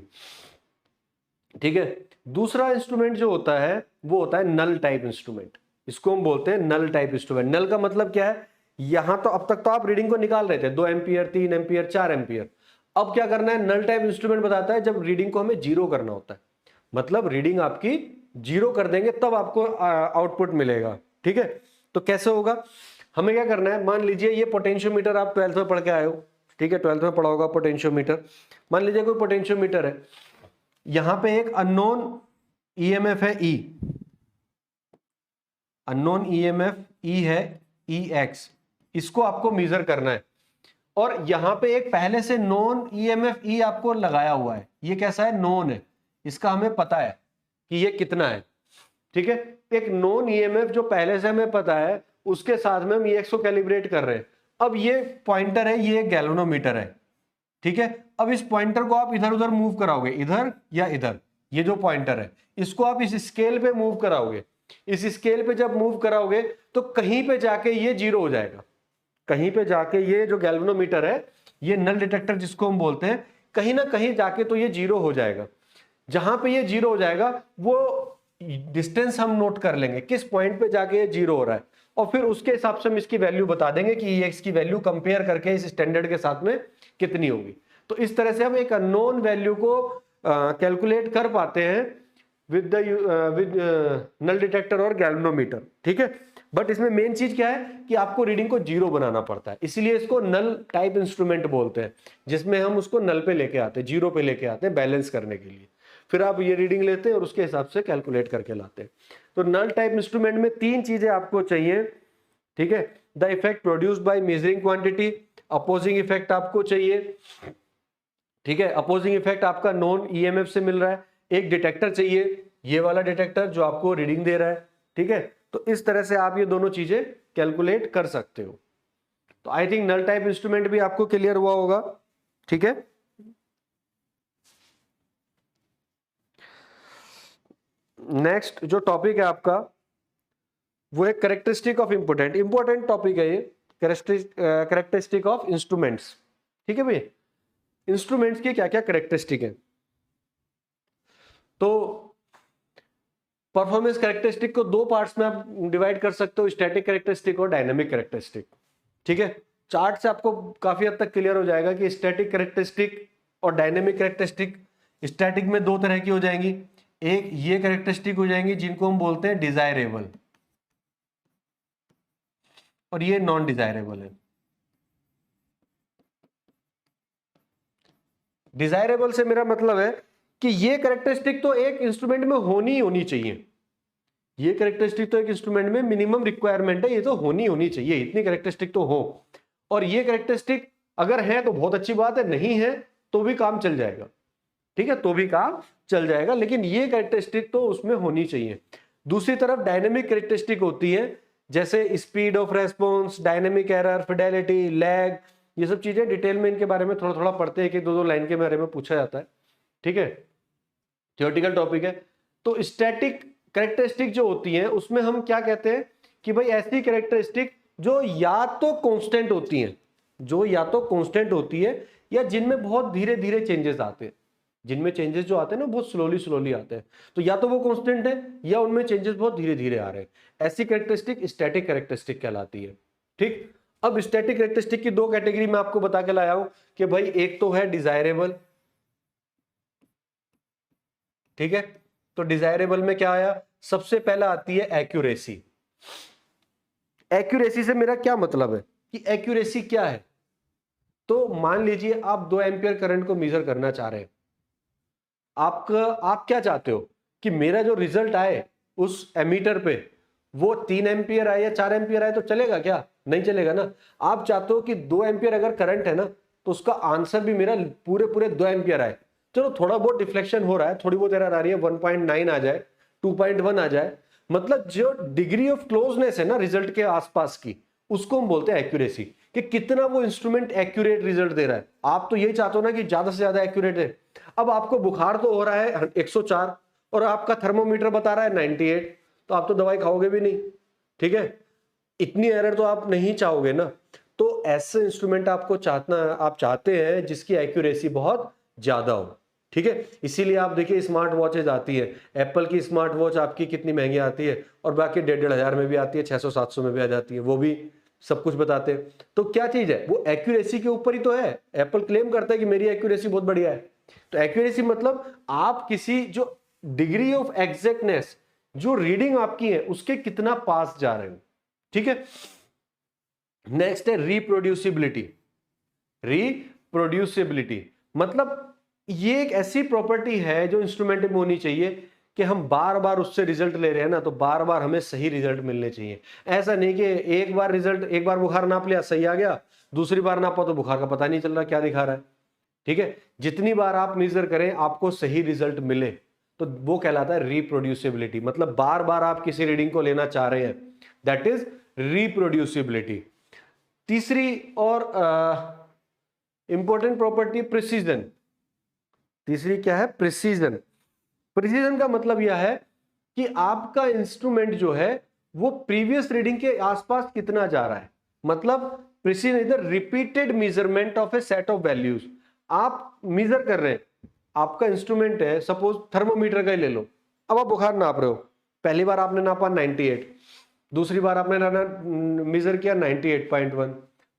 ठीक है, दूसरा इंस्ट्रूमेंट जो होता है वो होता है नल टाइप इंस्ट्रूमेंट। इसको हम बोलते हैं नल टाइप इंस्ट्रूमेंट। नल का मतलब क्या है, यहां तो अब तक तो आप रीडिंग को निकाल रहे थे 2 एम्पियर, 3 एम्पियर, 4 एम्पियर। अब क्या करना है, नल टाइप इंस्ट्रूमेंट बताता है जब रीडिंग को हमें जीरो करना होता है, मतलब रीडिंग आपकी जीरो कर देंगे तब आपको आउटपुट मिलेगा। ठीक है, तो कैसे होगा, हमें क्या करना है, मान लीजिए ये पोटेंशियोमीटर आप 12th में पढ़ के आए हो, ठीक है, 12th में पढ़ा होगा पोटेंशियोमीटर। मान लीजिए कोई पोटेंशियोमीटर है, यहां पे एक अननोन ईएमएफ है ई, अननोन ईएमएफ ई है EX, इसको आपको मेजर करना है। और यहां पे एक पहले से नॉन ईएमएफ ई आपको लगाया हुआ है, ये कैसा है, नॉन है, इसका हमें पता है कि ये कितना है। ठीक है, एक नॉन ईएमएफ जो पहले से हमें पता है उसके साथ में हम EX को कैलिब्रेट कर रहे हैं। अब ये पॉइंटर है, ये गैल्वेनोमीटर है। ठीक है, अब इस पॉइंटर को आप इधर उधर मूव कराओगे, इधर या इधर, ये जो पॉइंटर है इसको आप इस स्केल पे मूव कराओगे। इस स्केल पे जब मूव कराओगे तो कहीं पे जाके ये जीरो हो जाएगा, कहीं पे जाके ये जो गैल्वेनोमीटर है, ये नल डिटेक्टर जिसको हम बोलते हैं, कहीं ना कहीं जाके तो ये जीरो हो जाएगा। जहां पे ये जीरो हो जाएगा वो डिस्टेंस हम नोट कर लेंगे, किस पॉइंट पे जाके ये जीरो हो रहा है, और फिर उसके हिसाब से हम इसकी वैल्यू बता देंगे कि EX की वैल्यू कंपेयर करके इस स्टैंडर्ड के साथ में कितनी होगी। तो इस तरह से हम एक अननोन वैल्यू को कैलकुलेट कर पाते हैं विद नल डिटेक्टर और गैल्वेनोमीटर। ठीक है, बट इसमें मेन चीज क्या है कि आपको रीडिंग को जीरो बनाना पड़ता है, इसीलिए इसको नल टाइप इंस्ट्रूमेंट बोलते हैं, जिसमें हम उसको नल पे लेके आते हैं, जीरो पे लेके आते हैं बैलेंस करने के लिए। फिर आप ये रीडिंग लेते हैं और उसके हिसाब से कैलकुलेट करके लाते हैं। तो नल टाइप इंस्ट्रूमेंट में 3 चीजें आपको चाहिए। ठीक है, the effect produced by measuring quantity, opposing effect आपको चाहिए। ठीक है, अपोजिंग इफेक्ट आपका नॉन ईएमएफ से मिल रहा है, एक डिटेक्टर चाहिए, ये वाला डिटेक्टर जो आपको रीडिंग दे रहा है। ठीक है, तो इस तरह से आप ये दोनों चीजें कैलकुलेट कर सकते हो। तो I think null type instrument भी आपको क्लियर हुआ होगा। ठीक है, नेक्स्ट जो टॉपिक है आपका वो है कैरेक्टरिस्टिक ऑफ इंपोर्टेंट टॉपिक है ये, कैरेक्टरिस्टिक ऑफ इंस्ट्रूमेंट्स। ठीक है भाई, इंस्ट्रूमेंट्स की क्या क्या कैरेक्टरिस्टिक है। तो परफॉर्मेंस कैरेक्टरिस्टिक को 2 पार्ट्स में आप डिवाइड कर सकते हो, स्टैटिक कैरेक्टरिस्टिक और डायनामिक कैरेक्टरिस्टिक। ठीक है, चार्ट से आपको काफी हद तक क्लियर हो जाएगा कि स्टैटिक कैरेक्टरिस्टिक और डायनेमिक कैरेक्टरिस्टिक। स्टैटिक में 2 तरह की हो जाएंगी, एक ये कैरेक्टरिस्टिक हो जाएंगी जिनको हम बोलते हैं डिजायरेबल, और ये नॉन डिजायरेबल है। डिजायरेबल से मेरा मतलब है कि ये कैरेक्टरिस्टिक तो एक इंस्ट्रूमेंट में होनी चाहिए, ये कैरेक्टरिस्टिक तो एक इंस्ट्रूमेंट में मिनिमम रिक्वायरमेंट है, ये तो होनी चाहिए, इतनी कैरेक्टरिस्टिक तो हो। और ये कैरेक्टरिस्टिक अगर है तो बहुत अच्छी बात है, नहीं है तो भी काम चल जाएगा। ठीक है, तो भी काम चल जाएगा, लेकिन ये कैरेक्टरिस्टिक तो उसमें होनी चाहिए। दूसरी तरफ डायनेमिक कैरेक्टरिस्टिक होती है, जैसे speed of response, dynamic error, Fidelity, lag, ये सब चीजें डिटेल में इनके बारे में थोड़ा थोड़ा पढ़ते हैं कि 2-2 लाइन के बारे में पूछा जाता है। ठीक है, थियोरेटिकल टॉपिक है। तो स्टैटिक कैरेक्टरिस्टिक जो होती है उसमें हम क्या कहते हैं कि भाई ऐसी कैरेक्टरिस्टिक जो या तो कांस्टेंट होती हैं, जो या तो कांस्टेंट होती है या जिनमें बहुत धीरे धीरे चेंजेस आते हैं, जिनमें चेंजेस जो आते हैं ना बहुत स्लोली आते हैं, तो या तो वो कांस्टेंट है या उनमें चेंजेस बहुत धीरे धीरे आ रहे हैं। ऐसी कैरेक्टरिस्टिक स्टैटिक कैरेक्टरिस्टिक कहलाती है। ठीक, अब स्टैटिक कैरेक्टरिस्टिक की दो कैटेगरी मैं आपको बता के लाया हूं कि भाई एक तो है डिजायरेबल, ठीक है, तो डिजायरेबल में क्या आया, सबसे पहला आती है एक्यूरेसी। एक्यूरेसी से मेरा क्या मतलब है कि एक्यूरेसी क्या है, तो मान लीजिए आप 2 एम्पियर करंट को मेजर करना चाह रहे हैं, आप क्या चाहते हो कि मेरा जो रिजल्ट आए उस एमीटर पे वो 3 एम्पियर आए या 4 एम्पियर आए तो चलेगा क्या, नहीं चलेगा ना। आप चाहते हो कि 2 एम्पियर अगर करंट है ना तो उसका आंसर भी मेरा पूरे 2 एम्पियर आए। चलो थोड़ा बहुत डिफ्लेक्शन हो रहा है, थोड़ी बहुत एरर आ रही है, 1.9 आ जाए, 2.1 आ जाए, मतलब जो डिग्री ऑफ क्लोजनेस है ना रिजल्ट के आसपास की, उसको हम बोलते हैं एक्यूरेसी, कि कितना वो इंस्ट्रूमेंट एक्यूरेट रिजल्ट दे रहा है। आप तो यही चाहते हो ना कि ज्यादा से ज्यादा एक्यूरेट है। अब आपको बुखार तो हो रहा है 104 और आपका थर्मोमीटर बता रहा है 98, तो आप तो दवाई खाओगे भी नहीं, ठीक है, इतनी एरर तो आप नहीं चाहोगे ना। तो ऐसे इंस्ट्रूमेंट आपको आप चाहते हैं जिसकी एक्यूरेसी बहुत ज्यादा हो, ठीक है। इसीलिए आप देखिए स्मार्ट वॉचेज आती है, एप्पल की स्मार्ट वॉच आपकी कितनी महंगी आती है, और बाकी 1,500 में भी आती है, 600-700 में भी आ जाती है, वो भी सब कुछ बताते हैं। तो क्या चीज है, वो एक्यूरेसी के ऊपर ही तो है। एप्पल क्लेम करता है कि मेरी एक्यूरेसी बहुत बढ़िया है। तो एक्यूरेसी मतलब आप किसी जो डिग्री ऑफ एग्जैक्टनेस, जो रीडिंग आपकी है उसके कितना पास जा रहे हो, ठीक है। नेक्स्ट है रिप्रोड्यूसिबिलिटी। रिप्रोड्यूसिबिलिटी मतलब ये एक ऐसी प्रॉपर्टी है जो इंस्ट्रूमेंट में होनी चाहिए कि हम बार बार उससे रिजल्ट ले रहे हैं ना, तो बार बार हमें सही रिजल्ट मिलने चाहिए। ऐसा नहीं कि एक बार बुखार नाप लिया सही आ गया, दूसरी बार नापा तो बुखार का पता नहीं चल रहा क्या दिखा रहा है, ठीक है। जितनी बार आप मेजर करें आपको सही रिजल्ट मिले, तो वो कहलाता है रिप्रोड्यूसिबिलिटी। मतलब बार बार आप किसी रीडिंग को लेना चाह रहे हैं, दैट इज रिप्रोड्यूसिबिलिटी। तीसरी और इंपॉर्टेंट प्रॉपर्टी प्रिसीजन। तीसरी क्या है, प्रिसीजन। प्रिसीजन का मतलब यह है कि आपका इंस्ट्रूमेंट जो है वो प्रीवियस रीडिंग के आसपास कितना जा रहा है। मतलब precision is the repeated measurement of A set of values. आप मेजर कर रहे हैं, आपका इंस्ट्रूमेंट है, सपोज थर्मोमीटर का ही ले लो। अब आप बुखार नाप रहे हो, पहली बार आपने नापा 98, दूसरी बार आपने मेजर किया 98.1,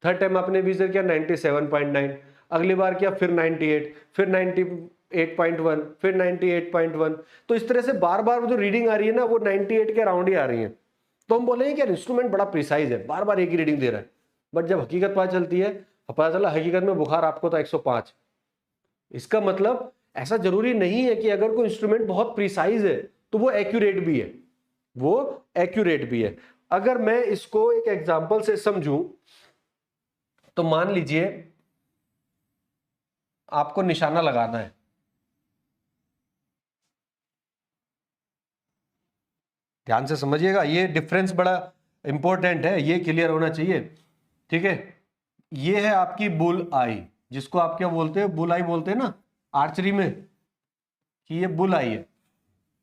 थर्ड टाइम आपने मेजर किया 97.9, अगली बार किया फिर 98, फिर 98.1, फिर 98.1। तो इस तरह से बार बार जो रीडिंग आ रही है ना वो 98 के अराउंड ही आ रही है। तो हम बोलेंगे कि इंस्ट्रूमेंट बड़ा प्रिसाइज है, बार बार एक ही रीडिंग दे रहा है। बट जब हकीकत पता चलती है, पता चला हकीकत में बुखार आपको था 105। इसका मतलब ऐसा जरूरी नहीं है कि अगर कोई इंस्ट्रूमेंट बहुत प्रिसाइज है तो वो एक्यूरेट भी है, वो एक्यूरेट भी है। अगर मैं इसको एक एग्जांपल से समझूं तो मान लीजिए आपको निशाना लगाना है, ध्यान से समझिएगा, ये डिफरेंस बड़ा इंपॉर्टेंट है, ये क्लियर होना चाहिए, ठीक है। ये है आपकी बुल आई, जिसको आप क्या बोलते हैं, बुल आई बोलते हैं ना आर्चरी में, कि ये बुल आई है,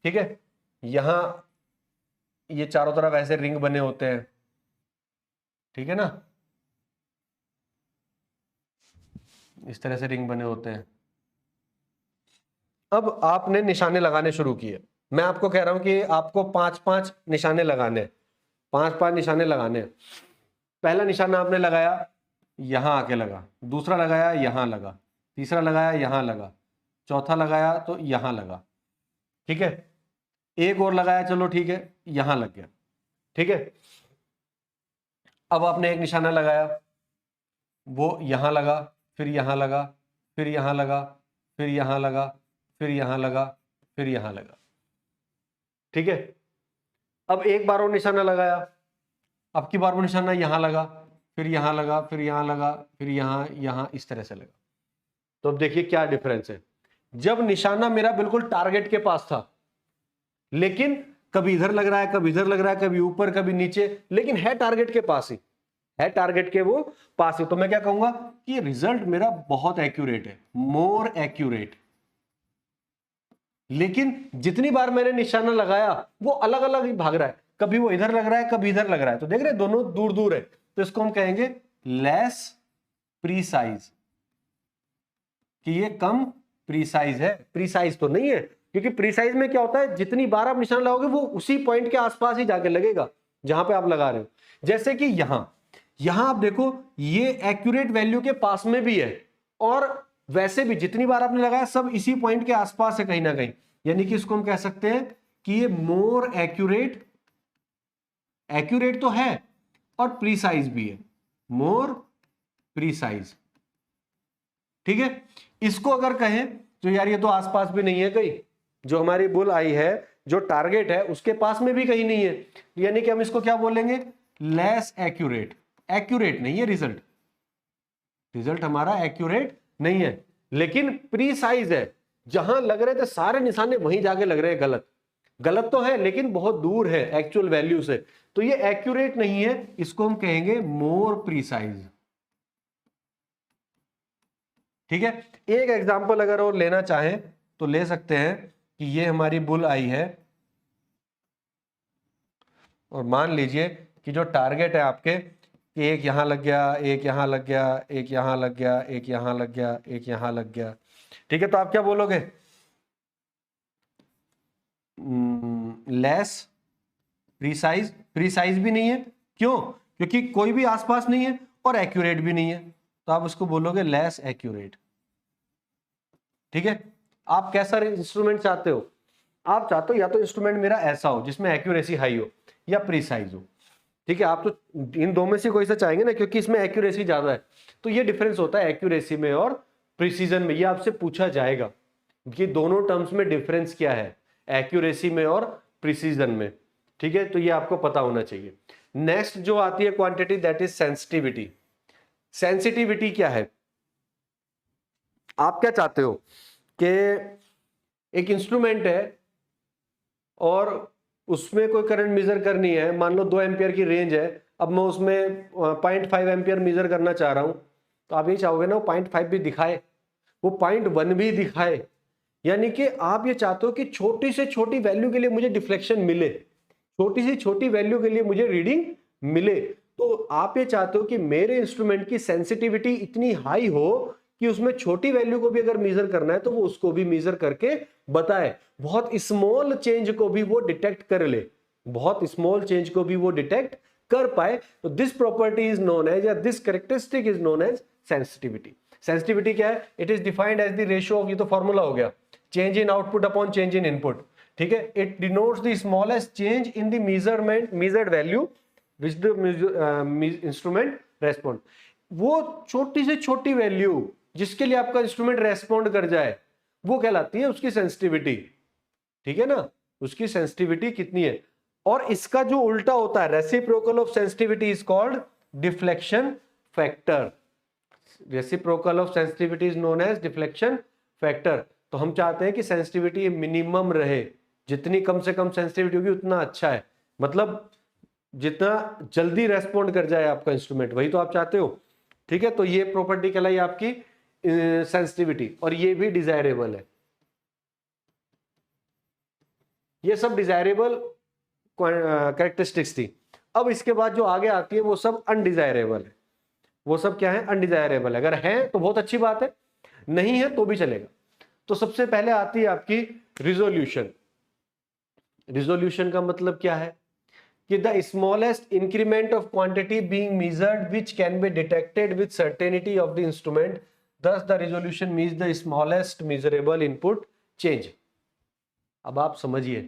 ठीक है। यहां ये चारों तरफ ऐसे रिंग बने होते हैं, ठीक है ना, इस तरह से रिंग बने होते हैं। अब आपने निशाने लगाने शुरू किए, मैं आपको कह रहा हूं कि आपको 5-5 निशाने लगाने, 5-5 निशाने लगाने। पहला निशाना आपने लगाया, यहां आके लगा, दूसरा लगाया यहां लगा, तीसरा लगाया यहां लगा, चौथा लगाया तो यहां लगा, ठीक है। एक और लगाया, चलो ठीक है, यहां लग गया, ठीक है। अब आपने एक निशाना लगाया, वो यहां लगा, फिर यहां लगा, फिर यहां लगा, फिर यहां लगा, फिर यहां लगा, फिर यहां लगा, ठीक है। अब एक बार और निशाना लगाया, अब की बार वो निशाना यहां लगा, फिर यहां लगा, फिर यहां लगा, फिर यहां, यहां, इस तरह से लगा। तो अब देखिए क्या डिफरेंस है। जब निशाना मेरा बिल्कुल टारगेट के पास था, लेकिन कभी इधर लग रहा है, कभी इधर लग रहा है, कभी ऊपर कभी नीचे, लेकिन है टारगेट के पास ही, है टारगेट के वो पास ही, तो मैं क्या कहूंगा कि रिजल्ट मेरा बहुत एक्यूरेट है, मोर एक्यूरेट। लेकिन जितनी बार मैंने निशाना लगाया वो अलग अलग ही भाग रहा है, कभी वो इधर लग रहा है, कभी इधर लग रहा है, तो देख रहे हैं दोनों दूर दूर है, तो इसको हम कहेंगे लेस प्रीसाइज। कि ये कम प्रीसाइज है। प्रीसाइज तो नहीं है, क्योंकि प्रीसाइज में क्या होता है, जितनी बार आप निशान लगाओगे वो उसी पॉइंट के आसपास ही जाके लगेगा जहां पे आप लगा रहे हो। जैसे कि यहां आप देखो, ये एक्यूरेट वैल्यू के पास में भी है, और वैसे भी जितनी बार आपने लगाया सब इसी पॉइंट के आसपास है कहीं ना कहीं, यानी कि इसको हम कह सकते हैं कि ये मोर एक्यूरेट, एक्यूरेट तो है और प्रीसाइज भी है, मोर प्रीसाइज। ठीक है, इसको अगर कहें तो यार ये तो आसपास भी नहीं है कहीं, जो हमारी बुल आई है, जो टारगेट है उसके पास में भी कहीं नहीं है, यानी कि हम इसको क्या बोलेंगे, लेस एक्यूरेट। एक्यूरेट नहीं है रिजल्ट, रिजल्ट हमारा एक्यूरेट नहीं है, लेकिन प्रीसाइज है। जहां लग रहे थे सारे निशाने वहीं जाके लग रहे हैं गलत, गलत तो है लेकिन बहुत दूर है एक्चुअल वैल्यू से, तो ये एक्यूरेट नहीं है, इसको हम कहेंगे मोर प्रीसाइज। ठीक है, एक एग्जांपल अगर और लेना चाहें तो ले सकते हैं कि ये हमारी बुल आई है, और मान लीजिए कि जो टारगेट है आपके, कि एक यहां लग गया, एक यहां लग गया, एक यहां लग गया, एक यहां लग गया, एक यहां लग गया। ठीक है, तो आप क्या बोलोगे, लेस प्रीसाइज। प्रीसाइज भी नहीं है, क्यों, क्योंकि कोई भी आसपास नहीं है, और एक्यूरेट भी नहीं है, तो आप उसको बोलोगे लेस एक्यूरेट। ठीक है, आप कैसा इंस्ट्रूमेंट चाहते हो, आप चाहते हो या तो इंस्ट्रूमेंट मेरा ऐसा हो जिसमें एक्यूरेसी हाई हो, या प्रीसाइज हो। ठीक है, आप तो इन दो में से कोई सा चाहेंगे ना, क्योंकि इसमें एक्यूरेसी ज्यादा है, तो ये डिफरेंस होता है एक्यूरेसी में और प्रिसीजन में। ये आपसे पूछा जाएगा कि दोनों टर्म्स में डिफरेंस क्या है, एक्यूरेसी में और प्रिसीजन में। ठीक है, तो ये आपको पता होना चाहिए। नेक्स्ट जो आती है quantity, that is sensitivity. Sensitivity क्या है, आप क्या चाहते हो कि एक इंस्ट्रूमेंट है और उसमें कोई करंट मेजर करनी है, मान लो 2 एम्पियर की रेंज है, अब मैं उसमें 0.5 एम्पियर मेजर करना चाह रहा हूं, तो आप ये चाहोगे ना वो 0.5 भी दिखाए, वो 0.1 भी दिखाए, यानी कि आप ये चाहते हो कि छोटी से छोटी वैल्यू के लिए मुझे डिफ्लेक्शन मिले, छोटी से छोटी वैल्यू के लिए मुझे रीडिंग मिले। तो आप ये चाहते हो कि मेरे इंस्ट्रूमेंट की सेंसिटिविटी इतनी हाई हो कि उसमें छोटी वैल्यू को भी अगर मेजर करना है तो वो उसको भी मेजर करके बताए, बहुत स्मॉल चेंज को भी वो डिटेक्ट कर ले, बहुत स्मॉल चेंज को भी वो डिटेक्ट कर पाए। तो this property is known as, या this characteristic is known as sensitivity. Sensitivity क्या है, it is defined as the ratio of, ये तो फॉर्मूला हो गया, change in output upon change in input. ठीक है, it denotes the smallest change in the measured value which the instrument respond. वो छोटी से छोटी वैल्यू जिसके लिए आपका इंस्ट्रूमेंट रेस्पॉन्ड कर जाए, वो कहलाती है उसकी सेंसिटिविटी। ठीक है ना, उसकी सेंसिटिविटी कितनी है। और इसका जो उल्टा होता है, reciprocal of sensitivity is called deflection factor. Reciprocal of sensitivity is known as deflection factor. तो हम चाहते हैं कि सेंसिटिविटी मिनिमम रहे, जितनी कम से कम सेंसिटिविटी होगी उतना अच्छा है, मतलब जितना जल्दी रेस्पॉन्ड कर जाए आपका इंस्ट्रूमेंट, वही तो आप चाहते हो। ठीक है, तो ये प्रॉपर्टी कहलाई आपकी सेंसिटिविटी, और ये भी डिजायरेबल है। ये सब डिजायरेबल कैरेक्टरिस्टिक्स थी। अब इसके बाद जो आगे आती है वो सब अनडिजायरेबल है। वो सब क्या है, अनडिजायरेबल है। अगर है तो बहुत अच्छी बात है, नहीं है तो भी चलेगा। तो सबसे पहले आती है आपकी रिजोल्यूशन। रिजोल्यूशन का मतलब क्या है कि the smallest increment of quantity being measured which can be detected with certainty of the instrument, thus the resolution means the smallest measurable input change। अब आप समझिए,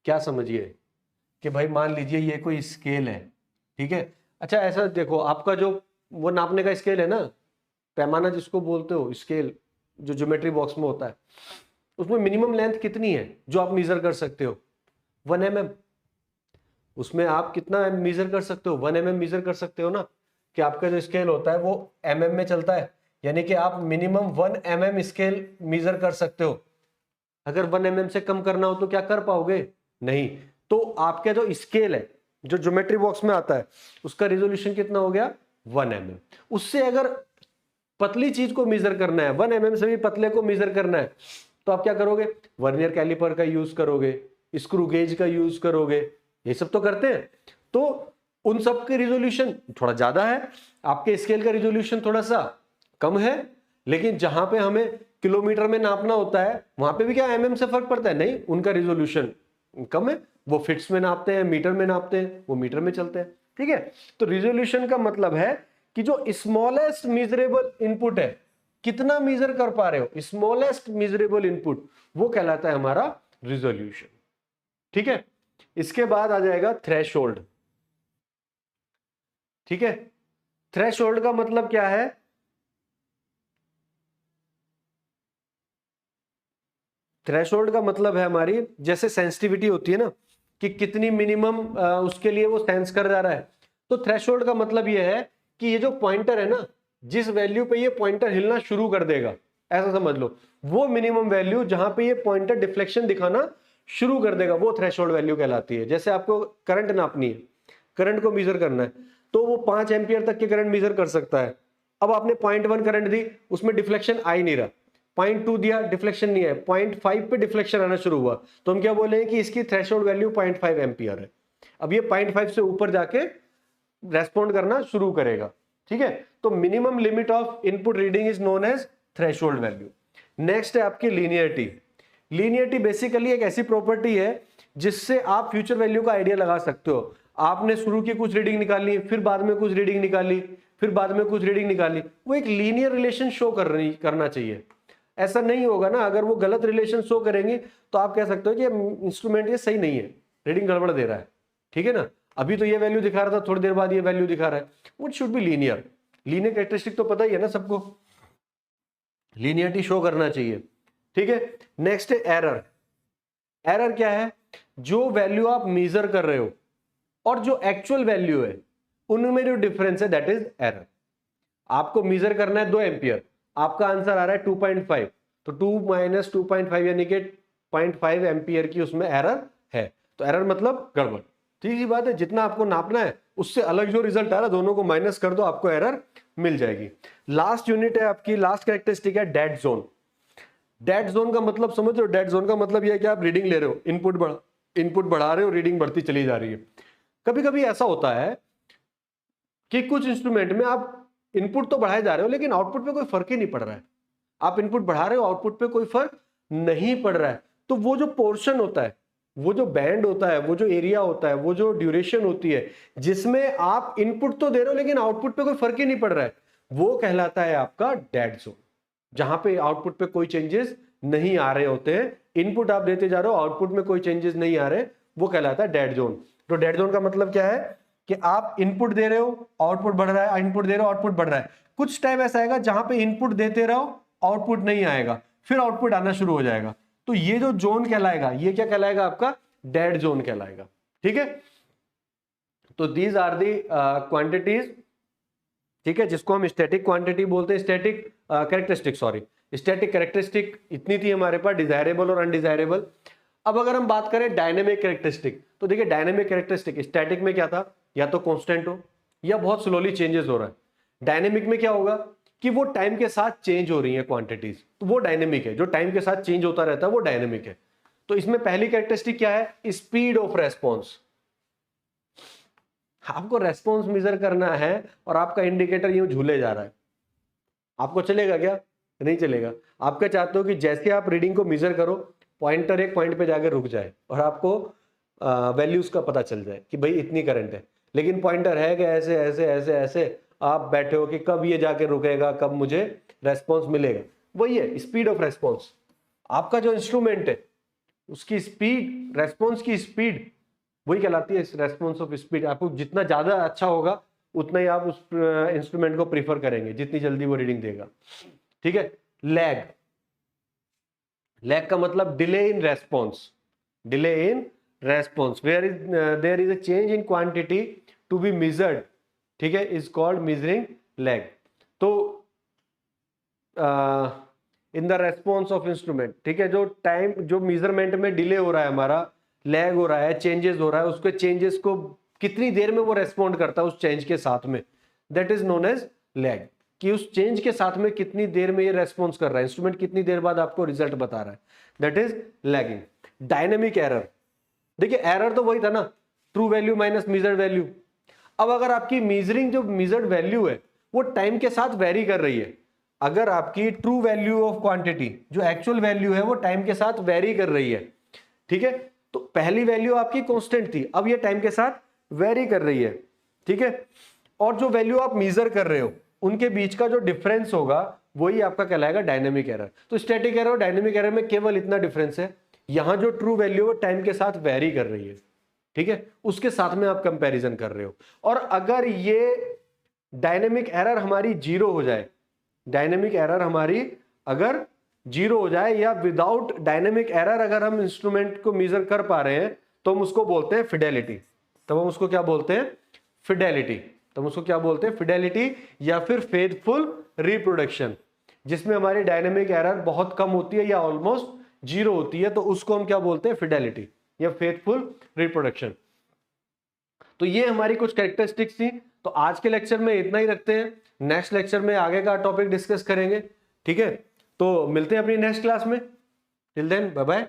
क्या समझिए कि भाई मान लीजिए ये कोई स्केल है, ठीक है। अच्छा ऐसा देखो, आपका जो वो नापने का स्केल है ना, पैमाना जिसको बोलते हो, स्केल जो ज्योमेट्री बॉक्स में होता है, उसमें मिनिमम लेंथ कितनी है जो आप मेजर कर सकते हो, 1 mm। उसमें आप कितना मेजर कर सकते हो, 1 mm मेजर कर सकते हो ना, कि आपका जो स्केल होता है वो mm में चलता है, यानी कि आप मिनिमम 1 mm स्केल मेजर कर सकते हो। अगर 1 mm से कम करना हो तो क्या कर पाओगे, नहीं। तो आपका जो स्केल है जो ज्योमेट्री बॉक्स में आता है, उसका रिजोल्यूशन कितना हो गया, 1 mm। उससे अगर पतली चीज को मेजर करना है, 1 mm से भी पतले को मेजर करना है, तो आप क्या करोगे, वर्नियर कैलिपर का यूज करोगे, स्क्रू गेज का यूज करोगे, ये सब तो करते हैं। तो उन सब के रिजोल्यूशन थोड़ा ज्यादा है, आपके स्केल का रिजोल्यूशन थोड़ा सा कम है, लेकिन जहां पे हमें किलोमीटर में नापना होता है वहां पे भी क्या mm से फर्क पड़ता है? नहीं, उनका रिजोल्यूशन कम है, वो फिट्स में नापते हैं, मीटर में नापते हैं, वो मीटर में चलते हैं। ठीक है, तो रिजोल्यूशन का मतलब है कि जो स्मॉलेस्ट मेजरेबल इनपुट है, कितना मेजर कर पा रहे हो, स्मॉलेस्ट मेजरेबल इनपुट, वो कहलाता है हमारा रिजोल्यूशन। ठीक है, इसके बाद आ जाएगा थ्रेशोल्ड। ठीक है, थ्रेशोल्ड का मतलब क्या है? थ्रेशोल्ड का मतलब है हमारी जैसे सेंसिटिविटी होती है ना, कि कितनी मिनिमम उसके लिए वो सेंस कर जा रहा है। तो थ्रेशोल्ड का मतलब ये है कि ये जो पॉइंटर है ना, जिस वैल्यू पे ये पॉइंटर हिलना शुरू कर देगा, ऐसा समझ लो, वो मिनिमम वैल्यू जहां पे ये पॉइंटर डिफ्लेक्शन दिखाना शुरू कर देगा, वो थ्रेशोल्ड वैल्यू कहलाती है। जैसे आपको करंट नापनी है, करंट को मेजर करना है, तो वो 5 एम्पियर तक के करंट मेजर कर सकता है। अब आपने 0.1 करंट दी, उसमें डिफ्लेक्शन आ ही नहीं रहा, 0.2 दिया, डिफ्लेक्शन नहीं है, 0.5 पे डिफ्लेक्शन आना शुरू हुआ, तो हम क्या बोलेंगे कि इसकी थ्रेशोल्ड वैल्यू 0.5 एम्पियर है। अब ये 0.5 से ऊपर जाके रेस्पॉन्ड करना शुरू करेगा। ठीक है, तो minimum limit of input reading is known as threshold value. Next है आपकी लीनियरिटी। लीनियरिटी बेसिकली एक ऐसी प्रॉपर्टी है जिससे आप फ्यूचर वैल्यू का आइडिया लगा सकते हो। आपने शुरू की कुछ रीडिंग निकाली, फिर बाद में कुछ रीडिंग निकाली, फिर बाद में कुछ रीडिंग निकाली, वो एक लीनियर रिलेशन शो करना चाहिए। ऐसा नहीं होगा ना, अगर वो गलत रिलेशन शो करेंगे तो आप कह सकते हो कि इंस्ट्रूमेंट ये सही नहीं है, रीडिंग गड़बड़ दे रहा है। ठीक है ना, अभी तो ये वैल्यू दिखा रहा था, थोड़ी देर बाद ये वैल्यू दिखा रहा है। वो should be linear. Linear characteristic तो पता ही है ना सबको, लीनियरिटी शो करना चाहिए। ठीक है, नेक्स्ट है एरर। एरर क्या है? जो वैल्यू आप मेजर कर रहे हो और जो एक्चुअल वैल्यू है, उनमें जो डिफरेंस है, दैट इज एरर। आपको मेजर करना है 2 एम्पियर, आपका आंसर आ रहा है 2.5, तो 2 - 2.5 यानी कि 0.5 एम्पियर की उसमें एरर है। तो एरर मतलब गड़बड़। सीधी बात है, जितना आपको नापना है उससे अलग जो रिजल्ट आ रहा है, दोनों को माइनस कर दो, आपको एरर मिल जाएगी। लास्ट यूनिट है आपकी, लास्ट कैरेक्टरिस्टिक है डेड जोन। डेड जोन का मतलब समझ रहे हो? डेड जोन का मतलब यह है कि आप रीडिंग ले रहे हो, इनपुट बढ़ा रहे हो, रीडिंग बढ़ती चली जा रही है। कभी कभी ऐसा होता है कि कुछ इंस्ट्रूमेंट में आप इनपुट तो बढ़ाए जा रहे हो, लेकिन आउटपुट पे कोई फर्क ही नहीं पड़ रहा है। आप इनपुट बढ़ा रहे हो, आउटपुट पे कोई फर्क नहीं पड़ रहा है। तो वो जो पोर्शन होता है, वो जो बैंड होता है, वो जो एरिया होता है, वो जो ड्यूरेशन होती है, जिसमें आप इनपुट तो दे रहे हो लेकिन आउटपुट पे कोई फर्क ही नहीं पड़ रहा है, वो कहलाता है आपका डेड जोन। जहां पे आउटपुट पे कोई चेंजेस नहीं आ रहे होते हैं, इनपुट आप देते जा रहे हो, आउटपुट में कोई चेंजेस नहीं आ रहे, वो कहलाता है डेड जोन। तो डेड जोन का मतलब क्या है कि आप इनपुट दे रहे हो, आउटपुट बढ़ रहा है, इनपुट दे रहे हो, आउटपुट बढ़ रहा है। कुछ टाइम ऐसा आएगा जहां पे इनपुट देते रहो, आउटपुट नहीं आएगा, फिर आउटपुट आना शुरू हो जाएगा। तो ये जो जोन कहलाएगा, ये क्या कहलाएगा? आपका डेड जोन कहलाएगा। ठीक है, तो दीज आर दी क्वांटिटीज, ठीक है, जिसको हम स्टैटिक क्वांटिटी बोलते हैं, static characteristic, sorry, static characteristic इतनी थी हमारे पास, डिजायरेबल और अनडिजायरेबल। अब अगर हम बात करें डायनेमिक कैरेक्टरिस्टिक, तो देखिए डायनेमिक कैरेक्टरिस्टिक, स्टैटिक में क्या था, या तो कांस्टेंट हो या बहुत स्लोली चेंजेस हो रहा है। डायनेमिक में क्या होगा कि वो टाइम के साथ चेंज हो रही है क्वांटिटीज, तो वो डायनेमिक है। जो टाइम के साथ चेंज होता रहता है वो डायनेमिक है। तो इसमें पहली कैरेक्टरिस्टिक क्या है? Speed of response. आपको रेस्पॉन्स मेजर करना है और आपका इंडिकेटर यूं झूले जा रहा है, आपको चलेगा क्या? नहीं चलेगा। आप क्या चाहते हो कि जैसे आप रीडिंग को मेजर करो, पॉइंटर एक पॉइंट पे जाकर रुक जाए और आपको वैल्यूज का पता चल जाए कि भाई इतनी करंट है, लेकिन पॉइंटर है कि ऐसे ऐसे ऐसे ऐसे आप बैठे हो कि कब ये जाके रुकेगा, कब मुझे रेस्पॉन्स मिलेगा। वही है स्पीड ऑफ रेस्पॉन्स। आपका जो इंस्ट्रूमेंट है उसकी स्पीड, रेस्पॉन्स की स्पीड, वही कहलाती है रेस्पॉन्स ऑफ स्पीड। आपको जितना ज्यादा अच्छा होगा उतना ही आप उस इंस्ट्रूमेंट को प्रीफर करेंगे, जितनी जल्दी वो रीडिंग देगा। ठीक है, लैग। लैग का मतलब delay in response, delay in response, where is there is a change in quantity to be measured, ठीक है, इज कॉल्ड मेजरिंग लैग। तो in the response of instrument, ठीक है, जो टाइम, जो मेजरमेंट में डिले हो रहा है, हमारा लैग हो रहा है, चेंजेस हो रहा है, उसके चेंजेस को कितनी देर में वो रेस्पॉन्ड करता है उस चेंज के साथ में, that is known as lag. कि उस चेंज के साथ में कितनी देर में ये रेस्पॉन्स कर रहा है, इंस्ट्रूमेंट कितनी देर बाद आपको रिजल्ट बता रहा है, that is lagging. Dynamic error, देखिए एरर तो वही था ना, true value minus measured value. अब अगर आपकी मेजरिंग, जो मेजर्ड वैल्यू है वो टाइम के साथ वेरी कर रही है, अगर आपकी ट्रू वैल्यू ऑफ क्वांटिटी, जो एक्चुअल वैल्यू है वो टाइम के साथ वेरी कर रही है, ठीक है, तो पहली वैल्यू आपकी कांस्टेंट थी, अब ये टाइम के साथ वेरी कर रही है, ठीक है, और जो वैल्यू आप मेजर कर रहे हो उनके बीच का जो डिफरेंस होगा वही आपका कहलाएगा डायनेमिक एरर। तो स्टैटिक एरर और डायनेमिक एरर में केवल इतना डिफरेंस है, यहां जो ट्रू वैल्यू है वो टाइम के साथ वेरी कर रही है, ठीक है, उसके साथ में आप कंपैरिजन कर रहे हो। और अगर ये डायनेमिक एरर हमारी जीरो हो जाए, डायनेमिक एरर हमारी अगर जीरो हो जाए या विदाउट डायनेमिक एरर अगर हम इंस्ट्रूमेंट को मेजर कर पा रहे हैं तो हम उसको बोलते हैं फिडेलिटी। तब हम उसको क्या बोलते हैं? फिडेलिटी। तो हम उसको क्या बोलते हैं? फिडेलिटी या फिर फेथफुल रिप्रोडक्शन, जिसमें हमारी डायनेमिक एरर बहुत कम होती है या ऑलमोस्ट जीरो होती है, तो उसको हम क्या बोलते हैं? फिडेलिटी या फेथफुल रिप्रोडक्शन। तो ये हमारी कुछ कैरेक्टरिस्टिक्स थी। तो आज के लेक्चर में इतना ही रखते हैं, नेक्स्ट लेक्चर में आगे का टॉपिक डिस्कस करेंगे, ठीक है। तो मिलते हैं अपनी नेक्स्ट क्लास में, टिल देन बाय बाय।